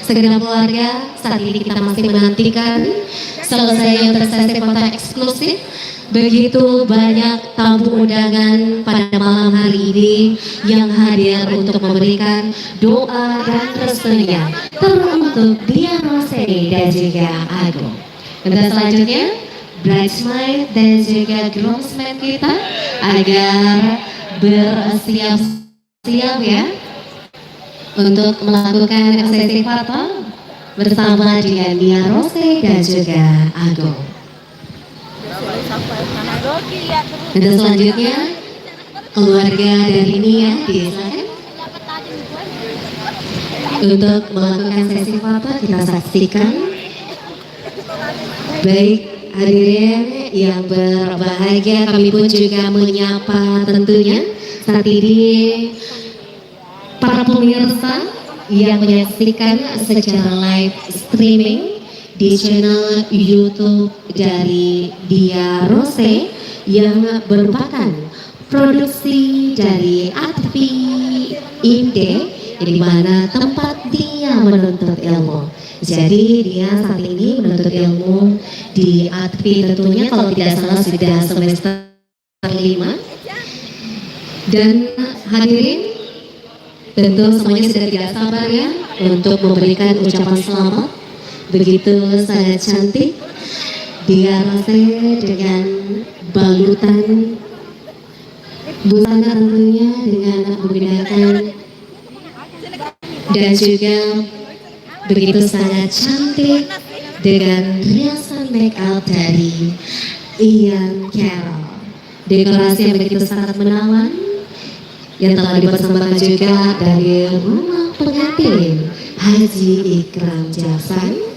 Segenap keluarga, saat ini kita masih menantikan selesai sesi foto eksklusif. Begitu banyak tamu undangan pada malam hari ini yang hadir untuk memberikan doa dan restunya teruntuk Dia Rose dan juga Agung. Dan selanjutnya bridesmaid dan juga groomsmen kita agar bersiap-siap ya untuk melakukan sesi foto bersama dengan Dia Rose dan juga Agung. Dan selanjutnya keluarga dari Nia disilakan untuk melakukan sesi foto. Kita saksikan. Baik hadirin yang berbahagia, kami pun juga menyapa tentunya saat ini para pemirsa yang menyaksikan secara live streaming di channel YouTube dari Dia Rose yang merupakan produksi dari Atfi Inde, di mana tempat dia menuntut ilmu. Jadi dia saat ini menuntut ilmu di Atfi tentunya kalau tidak salah sudah semester 5. Dan hadirin tentu semuanya sudah tidak sabar ya untuk memberikan ucapan selamat. Begitu sangat cantik Dia Rose dengan balutan busana tentunya dengan menggunakan dan juga begitu sangat cantik dengan riasan make up dari Ian Carroll. Dekorasi yang begitu sangat menawan yang telah dipersembahkan juga dari rumah pengantin Haji Ikram Jasan.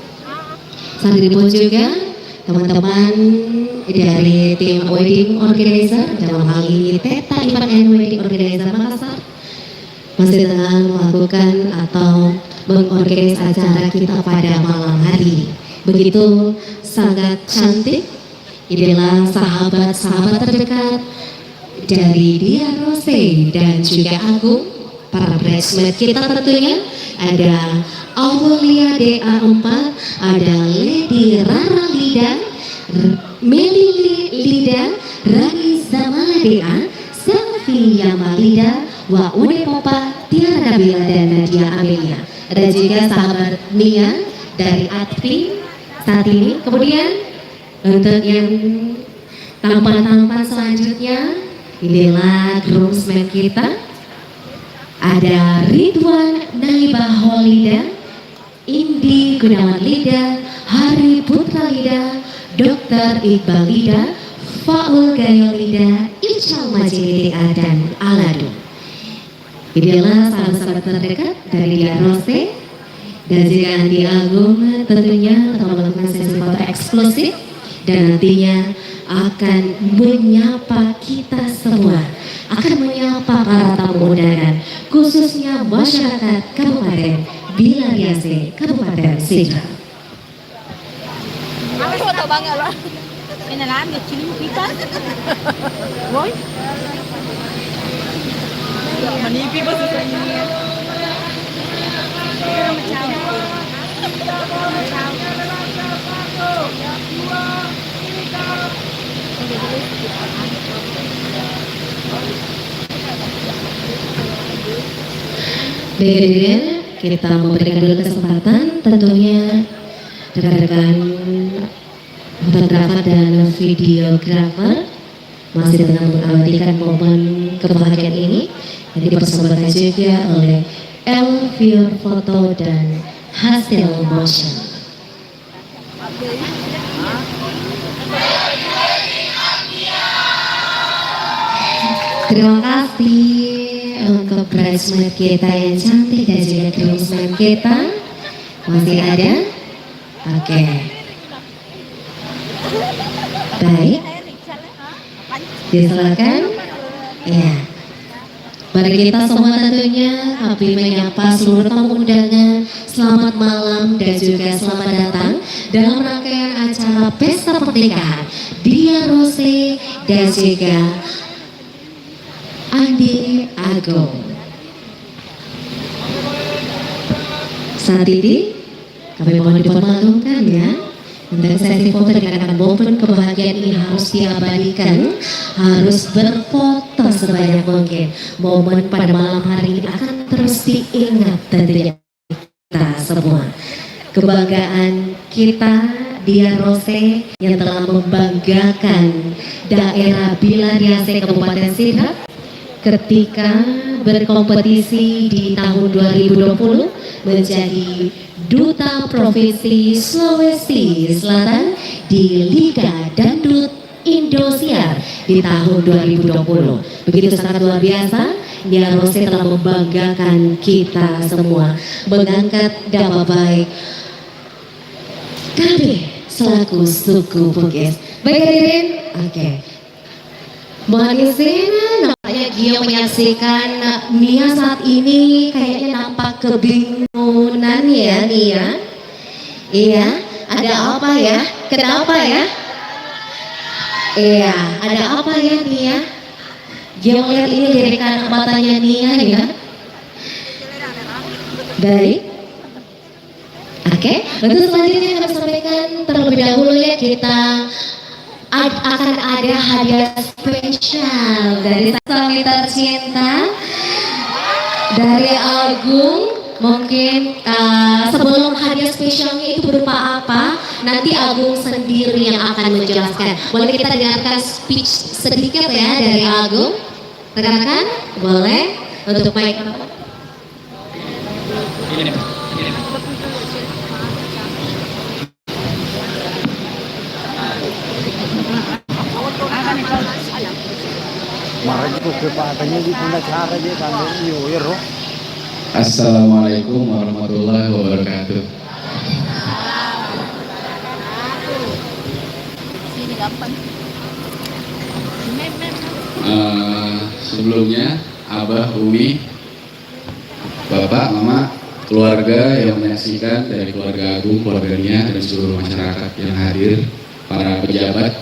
Saat ini pun juga teman-teman dari tim wedding organizer, dalam hal ini Teta Event and Wedding Organizer Makassar, masih tengah melakukan atau mengorganisasi acara kita pada malam hari ini. Begitu sangat cantik. Inilah sahabat-sahabat terdekat dari Dia Rose dan juga Agung, para bridesmaid kita tentunya. Ada Aulia DA4, ada Lady Rara Lida, Meli Lida, Rani Zamala DA, Selfie Malida, Wa Une Popa, Tiara Nabila dan Nadia Amelia. Ada juga sahabat Mia dari Atfi saat ini. Kemudian untuk yang tampan-tampan selanjutnya, inilah groomsmen kita. Ada Ridwan Naibah Holida, Indi Gunawan Lida, Hari Putra Lida, Dr. Iqbal Lida, Faul Gayo Lida, Ical Majid dan Aladu. Inilah sahabat-sahabat terdekat dari Dia Rose dan juga Andi Agung tentunya telah melakukan sesi foto eksklusif dan nantinya akan menyapa kita semua, akan menyapa para tamu undangan, khususnya masyarakat Kabupaten Bilar Riase, Kabupaten Sidrap. Foto bangga loh. Kenalan dia cium kita. Boy. Manipi ba sa inyo? Baik hadirin, kita memberikan dulu kesempatan tentunya rekan-rekan fotografer dan videografer masih tengah mengabadikan momen kebahagiaan ini yang dipersembahkan juga oleh Elview Foto dan Hasil Motion. Terima kasih untuk bridesmaid kita yang cantik dan juga groomsmen kita. Masih ada? Oke. Baik. Silakan. Ya. Bagi kita semua tentunya kami menyapa seluruh tamu undangan. Selamat malam dan juga selamat datang dalam rangkaian acara Pesta Pernikahan Dia Rose dan juga Andi Agung. Saat ini kami mohon dipermaklumkan ya, untuk sesi foto dikarenakan momen kebahagiaan ini harus diabadikan, harus berfoto sebanyak mungkin. Momen pada malam hari ini akan terus diingat tentunya kita semua. Kebanggaan kita Dia Rose yang telah membanggakan daerah Bilariase Kabupaten Sidrap ketika berkompetisi di tahun 2020 menjadi Duta Provinsi Sulawesi Selatan di Liga Dangdut Indosiar di tahun 2020. Begitu sangat luar biasa, Dia Rose telah membanggakan kita semua, mengangkat nama baik kami selaku suku Bugis. Baik hadirin, oke. Mohon izin, nampaknya Gio menyaksikan Nia saat ini kayaknya nampak kebingungan ya Nia. Iya, ada apa ya? Kenapa ya? Iya, ada apa ya Nia? Gio melihat ini lirikan matanya Nia ya. Baik. Oke, untuk selanjutnya kami sampaikan terlebih dahulu ya kita akan ada hadiah spesial dari suami tercinta dari Agung. Mungkin sebelum hadiah spesialnya itu berupa apa, nanti Agung sendiri yang akan menjelaskan. Boleh kita dengarkan speech sedikit ya dari Agung? Rekan-rekan, boleh untuk mic. Assalamualaikum warahmatullahi wabarakatuh. Sebelumnya Abah, Umi, Bapak, Mama, keluarga yang menyaksikan dari keluarga Agung, keluarga Nia dan seluruh masyarakat yang hadir, para pejabat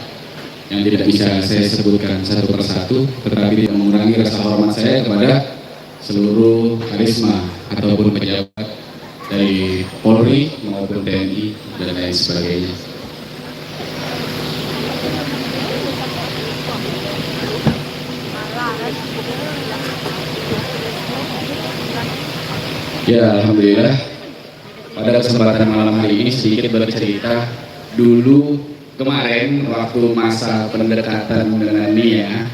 yang tidak bisa saya sebutkan satu persatu, tetapi tidak mengurangi rasa hormat saya kepada seluruh karisma ataupun pejabat dari Polri maupun TNI dan lain sebagainya. Ya, alhamdulillah pada kesempatan malam hari ini sedikit bercerita. Dulu kemarin waktu masa pendekatan dengan Nia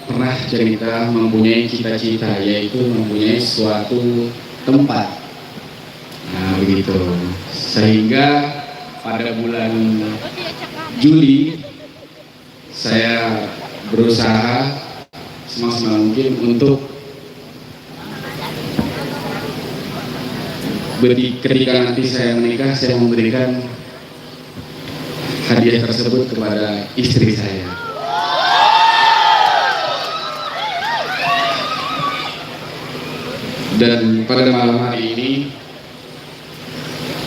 pernah cerita mempunyai cita-cita, yaitu mempunyai suatu tempat. Nah begitu, sehingga pada bulan Juli saya berusaha semaksimal mungkin untuk ketika nanti saya menikah, saya memberikan hadiah tersebut kepada istri saya. Dan pada malam hari ini,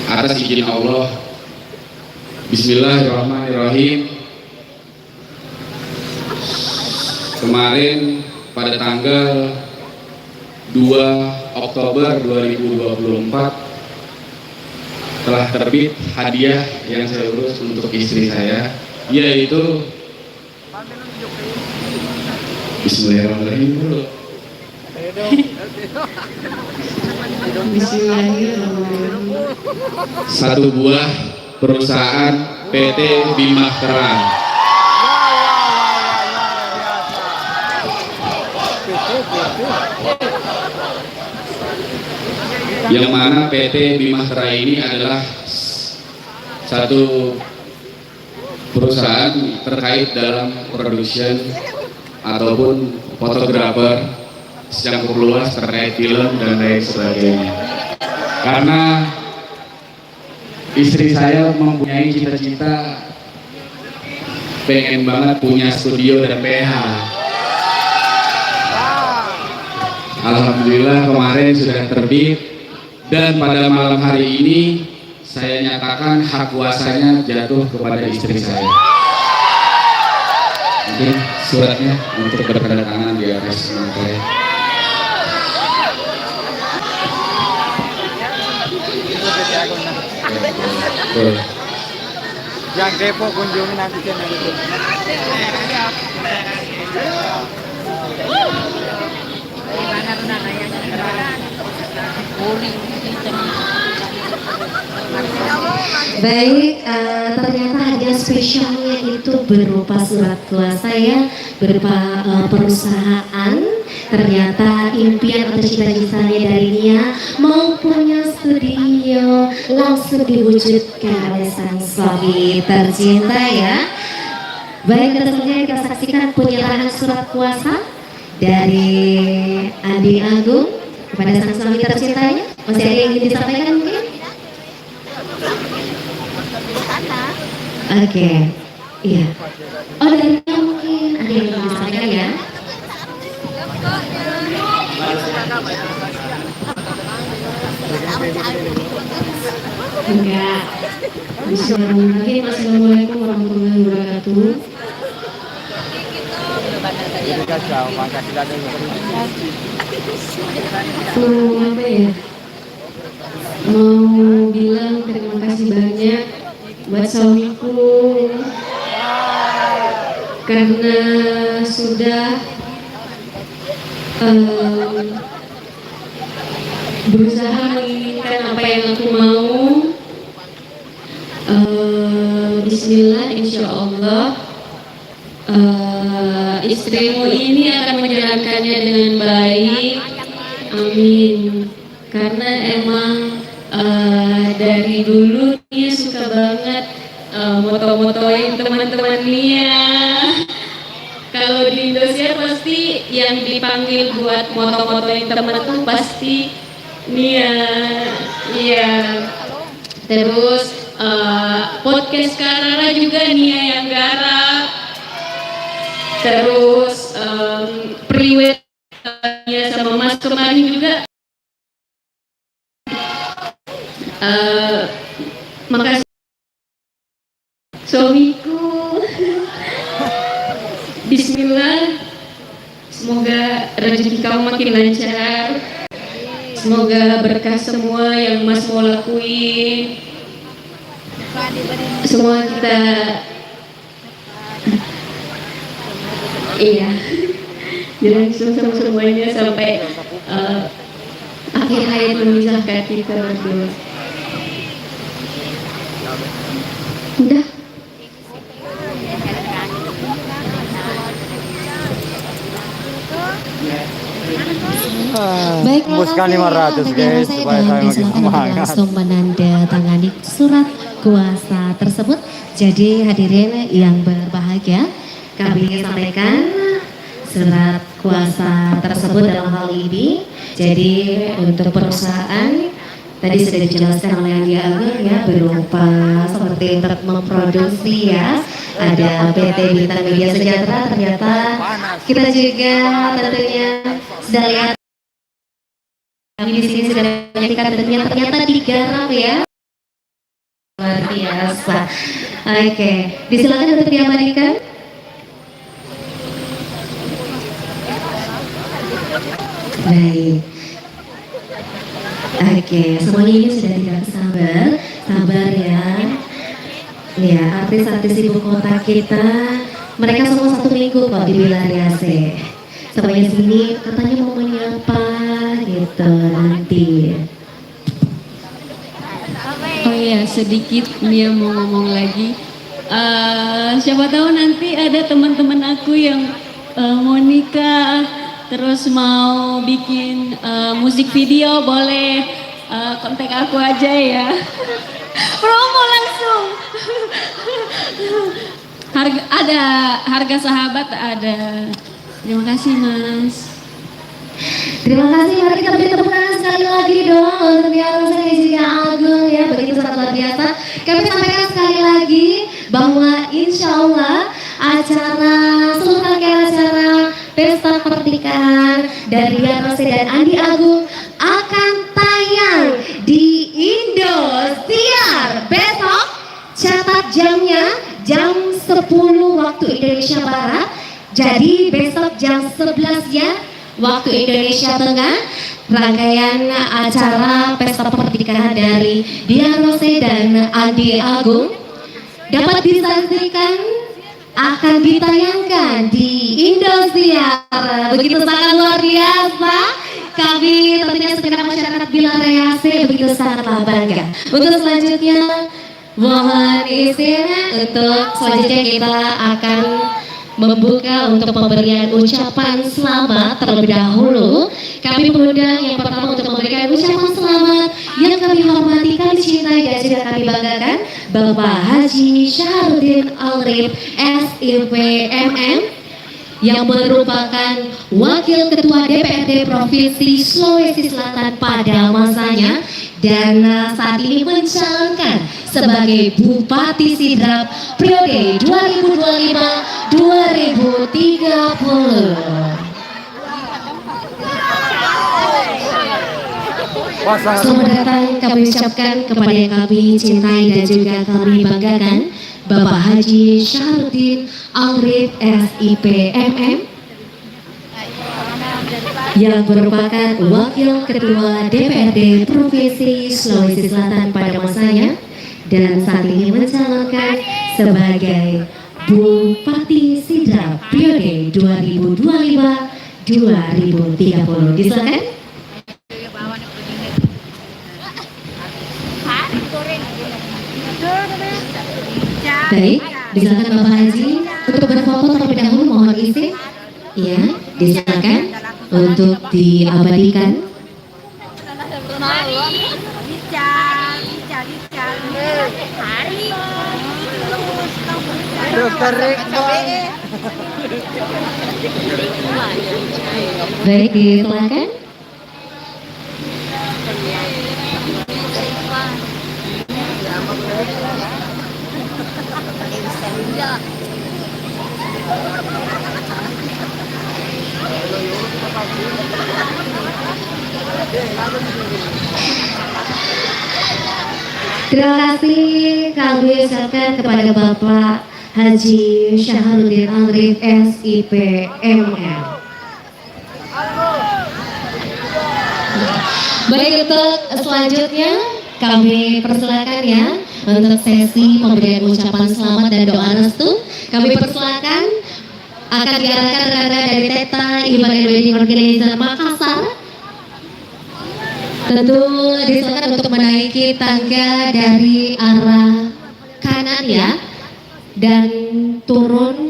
atas izin Allah, Bismillahirrahmanirrahim. Kemarin pada tanggal 2 Oktober 2024 telah terbit hadiah yang saya urus untuk istri saya, yaitu Bismillahirrahmanirrahim dulu. Bismillahirrahmanirrahim. Satu buah perusahaan PT Bima Terang. Yang mana PT Bima Terang ini adalah satu perusahaan terkait dalam production ataupun fotografer secara luas terkait film dan lain sebagainya. Karena istri saya mempunyai cita-cita pengen banget punya studio dan PH. Alhamdulillah kemarin sudah terbit dan pada malam hari ini saya nyatakan hak kuasanya jatuh kepada istri saya. Mungkin suratnya untuk bertanda di atas nama saya. Yang kepo kunjungi nanti channel itu. Baik, ternyata hadiah spesialnya itu berupa surat kuasa ya, berupa perusahaan. Ternyata impian atau cita-citanya dari Nia mau punya studio langsung diwujudkan oleh sang suami tercinta ya. Baik, tentunya kita saksikan penyerahan surat kuasa dari Andi Agung kepada sang suami tercintanya. Masih ada yang ingin disampaikan mungkin? Oke, iya. Oh, dari Nia mungkin ada yang ingin disampaikan ya? Enggak. Bismillahirrahmanirrahim. Assalamualaikum warahmatullahi wabarakatuh. Mau apa ya? Mau bilang terima kasih banyak buat suamiku karena sudah berusaha menginginkan apa yang aku mau. Bismillah, insya Allah istrimu ini akan menjalankannya dengan baik. Amin. Karena emang dari dulu dia suka banget moto-motoin teman-teman Nia. Kalau di Indonesia pasti yang dipanggil buat moto-motoin teman tuh pasti Nia. Iya. Terus podcast Karara juga Nia yang garap. Terus priwetnya sama Mas kemarin juga. Makasih suamiku. Bismillah, semoga rezeki kamu makin lancar, semoga berkah semua yang Mas mau lakuin, semua kita iya jalan sama semuanya sampai akhir hayat memisahkan kita berdua. Udah. Baik, tembuskan 500 guys supaya saya makin semangat. Langsung menandatangani surat kuasa tersebut. Jadi hadirin yang berbahagia, kami ingin sampaikan surat kuasa tersebut dalam hal ini. Jadi untuk perusahaan tadi sudah dijelaskan oleh Andi Agung ya, berupa seperti untuk memproduksi ya, ada PT Bintang Media Sejahtera. Ternyata kita juga tentunya sudah lihat kami di sini sudah menyaksikan, dan ternyata digarap ya Luar biasa. Oke, disilakan untuk diamankan. Baik. Oke, semuanya ini sudah tidak sabar ya. Ya, artis-artis ibu kota kita, mereka semua 1 minggu kok di Bilariase. Semuanya sini katanya mau menyapa gitu nanti. Oh iya, sedikit dia mau ngomong lagi. Siapa tahu nanti ada teman-teman aku yang mau nikah, terus mau bikin musik video, boleh kontak aku aja ya. Promo langsung. Harga sahabat ada. Terima kasih Mas. Terima kasih, mari kita beri tepuk tangan sekali lagi dong untuk yang juga Agung ya, begitu sangat luar biasa. Kami sampaikan sekali lagi bahwa insya Allah acara seluruh rangkaian acara pesta pernikahan dari Dian Rose dan Andi Agung akan tayang di Indosiar besok. Catat jamnya jam 10 waktu Indonesia Barat. Jadi besok jam 11 ya waktu Indonesia Tengah, rangkaian acara pesta pernikahan dari Dian Rose dan Andi Agung dapat disaksikan, akan ditayangkan di Indosiar. Begitu sangat luar biasa. Kami tentunya segenap masyarakat Bilariase begitu sangatlah bangga. Untuk selanjutnya mohon izin untuk selanjutnya kita akan membuka untuk pemberian ucapan selamat terlebih dahulu. Kami mengundang yang pertama untuk memberikan ucapan selamat yang kami hormati, kami cintai dan juga kami banggakan, Bapak Haji Syahrudin Alrif SIP MM yang merupakan Wakil Ketua DPRD Provinsi Sulawesi Selatan pada masanya dan saat ini mencalonkan sebagai Bupati Sidrap periode 2025-2030. Selamat datang kami ucapkan kepada yang kami cintai dan juga kami banggakan, Bapak Haji Syahrudin Alrif SIP MM yang merupakan Wakil Ketua DPRD Provinsi Sulawesi Selatan pada masanya dan saat ini mencalonkan sebagai Bupati Sidrap periode 2025-2030. Disilakan. Baik, disilakan Bapak Haji untuk berfoto terlebih dahulu, mohon izin. Ya, disilakan untuk diabadikan. Baik, disilakan. Terima kasih kami ucapkan kepada Bapak Haji Syahrudin Alrif SIP MM. Baik, untuk selanjutnya kami persilakan ya untuk sesi pemberian ucapan selamat dan doa restu. Kami persilakan akan diarahkan rekan-rekan dari Teta Event and Wedding Organizer Makassar. Tentu disilakan untuk menaiki tangga dari arah kanan ya, dan turun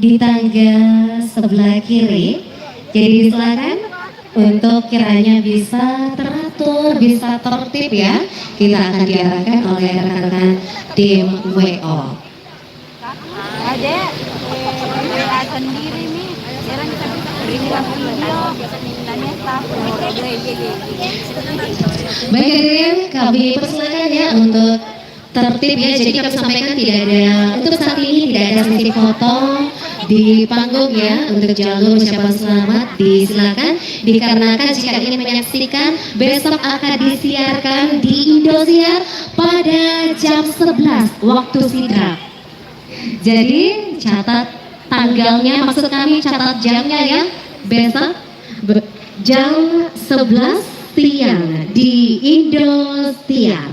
di tangga sebelah kiri. Jadi disilakan untuk kiranya bisa teratur, bisa tertib ya. Kita akan diarahkan oleh rekan-rekan tim WO. Ada sendiri nih. Sekarang kita Baik hadirin, kami persilakan ya untuk tertib ya. Jadi kami sampaikan tidak ada, untuk saat ini tidak ada sesi foto di panggung ya untuk jalur ucapan selamat disilakan, dikarenakan jika ingin menyaksikan besok akan disiarkan di Indosiar pada jam 11 waktu sidrap. Jadi catat tanggalnya, maksud kami catat jamnya ya, besok jam 11 siang di Indosiar.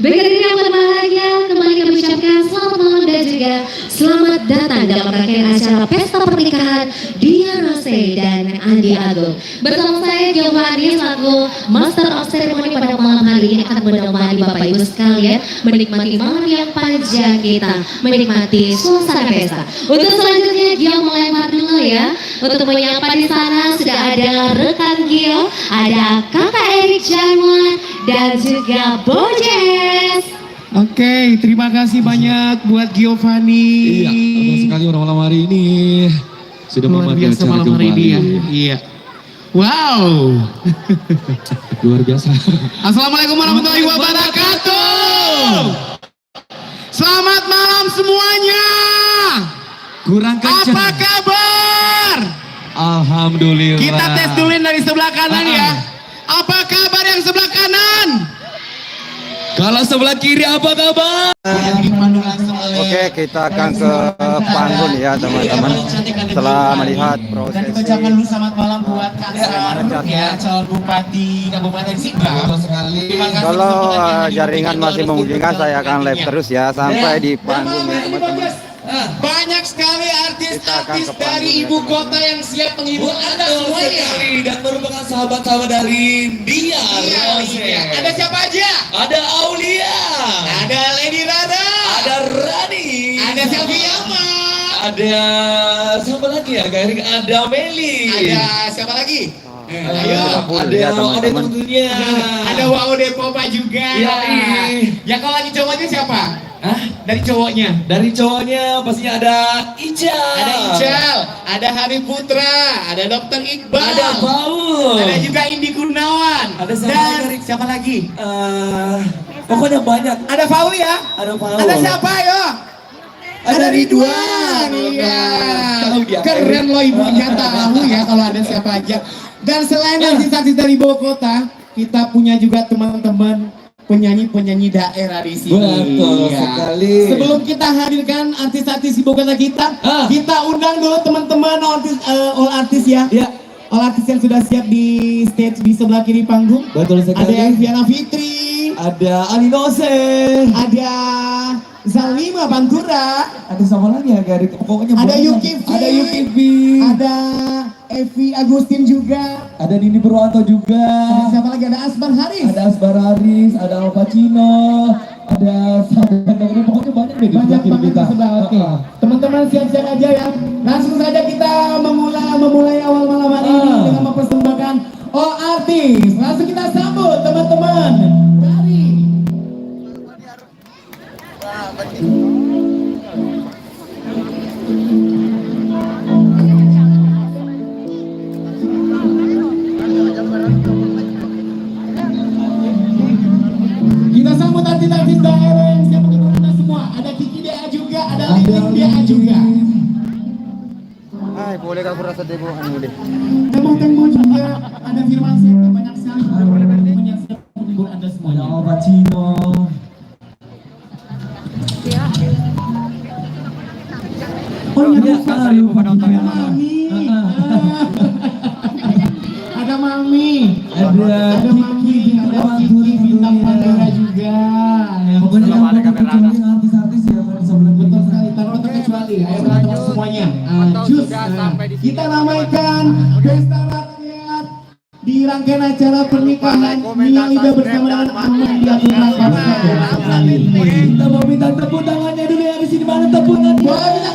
Baik hadirin yang berbahagia, kembali kami ucapkan selamat malam dan juga selamat datang dalam rangkaian acara pesta pernikahan Dia Rose dan Andi Agung. Bersama saya Giovanni selaku Master of Ceremony pada malam hari ini akan menemani Bapak Ibu sekalian menikmati malam yang panjang kita, menikmati suasana pesta. Untuk selanjutnya Gio melempar dulu ya. Untuk menyapa di sana sudah ada rekan Gio, ada Kakak Erik Januan dan juga Bojes. Oke, terima kasih banyak buat Giovanni. Iya, betul sekali malam hari ini sudah luar membuat biasa acara malam hari ini ya. kembali. Iya. Wow. Luar biasa. Assalamualaikum warahmatullahi wabarakatuh. Selamat malam semuanya. Kurang kencang. Apa kabar? Alhamdulillah. Kita tes dulu dari sebelah kanan ya. Apa kabar yang sebelah kanan? Kalau sebelah kiri apa kabar? Oke, kita akan ke panggung ya teman-teman. Setelah melihat prosesi. Jangan dulu selamat malam buat Kang Sarul ya, calon bupati Kabupaten Sidrap. Kalau jaringan masih memungkinkan, saya akan live terus ya sampai di panggung ya teman-teman. Banyak sekali artis-artis dari ibu kota yang siap menghibur Anda semuanya. Dan merupakan sahabat-sahabat dari Dia Rose. Ada siapa aja? Ada Aulia. Ada Lady Rada. Ada Rani. Ada Selvi Yama. Ada siapa lagi ya? Ada Meli. Ada siapa lagi? Ayo. Ada tentunya. Ada Wow Depopa juga. Ya kalau lagi cowoknya siapa? Hah? Dari cowoknya? Dari cowoknya pastinya ada Ijal. Ada Ijal, ada Habib Putra, ada Dr. Iqbal, ada Paul, ada juga Indi Gunawan, ada siapa lagi? Pokoknya banyak. Ada Paul ya? Ada Paul. Ada siapa yo? Ada Ridwan. Iya. Keren loh ibunya tahu ya kalau ada siapa aja. Dan selain artis-artis dari ibu kota, kita punya juga teman-teman penyanyi-penyanyi daerah di sini. Betul sekali. Sebelum kita hadirkan artis-artis ibu kota kita, kita undang dulu teman-teman all artis ya. All artis yang sudah siap di stage di sebelah kiri panggung. Betul sekali. Ada Viana Fitri, ada Alinose, ada Zalima Pantura, ada sama lagi ya, pokoknya ada Yuki V, ada Evi Agustin juga, ada Nini Purwanto juga, ada siapa lagi, ada Asbar Haris, ada Al Pacino, ada pokoknya banyak deh. Banyak banget di sebelah. Oke. Teman-teman siap-siap aja ya. Langsung saja kita memulai awal malam hari ini dengan mempersembahkan all artis. Langsung kita sambut teman-teman dari kita sambut artis-artis daerah yang siap menghibur kita semua. Ada Kiki Dea juga, ada Lidik Dea juga. Hai, boleh aku rasa demo deh. Tembok-tembok juga, ada Firman Seta, banyak sekali teman-teman yang siap menghibur Anda semua. Ada Al Pacino. Oh iya, ada Mami. Ada Mami. Ada Mami, ada Kiki, Bintang Pandora juga. Pokoknya yang artis-artis ya sebelum Betul sekali, tanpa terkecuali. Ayo teman-teman semuanya. Kita ramaikan pesta rakyat di rangkaian acara pernikahan Mia Ida bersama dengan Ahmad Diatur. Kita mau minta tepuk tangannya dulu ya, di sini mana tepuk tangannya? Boleh minta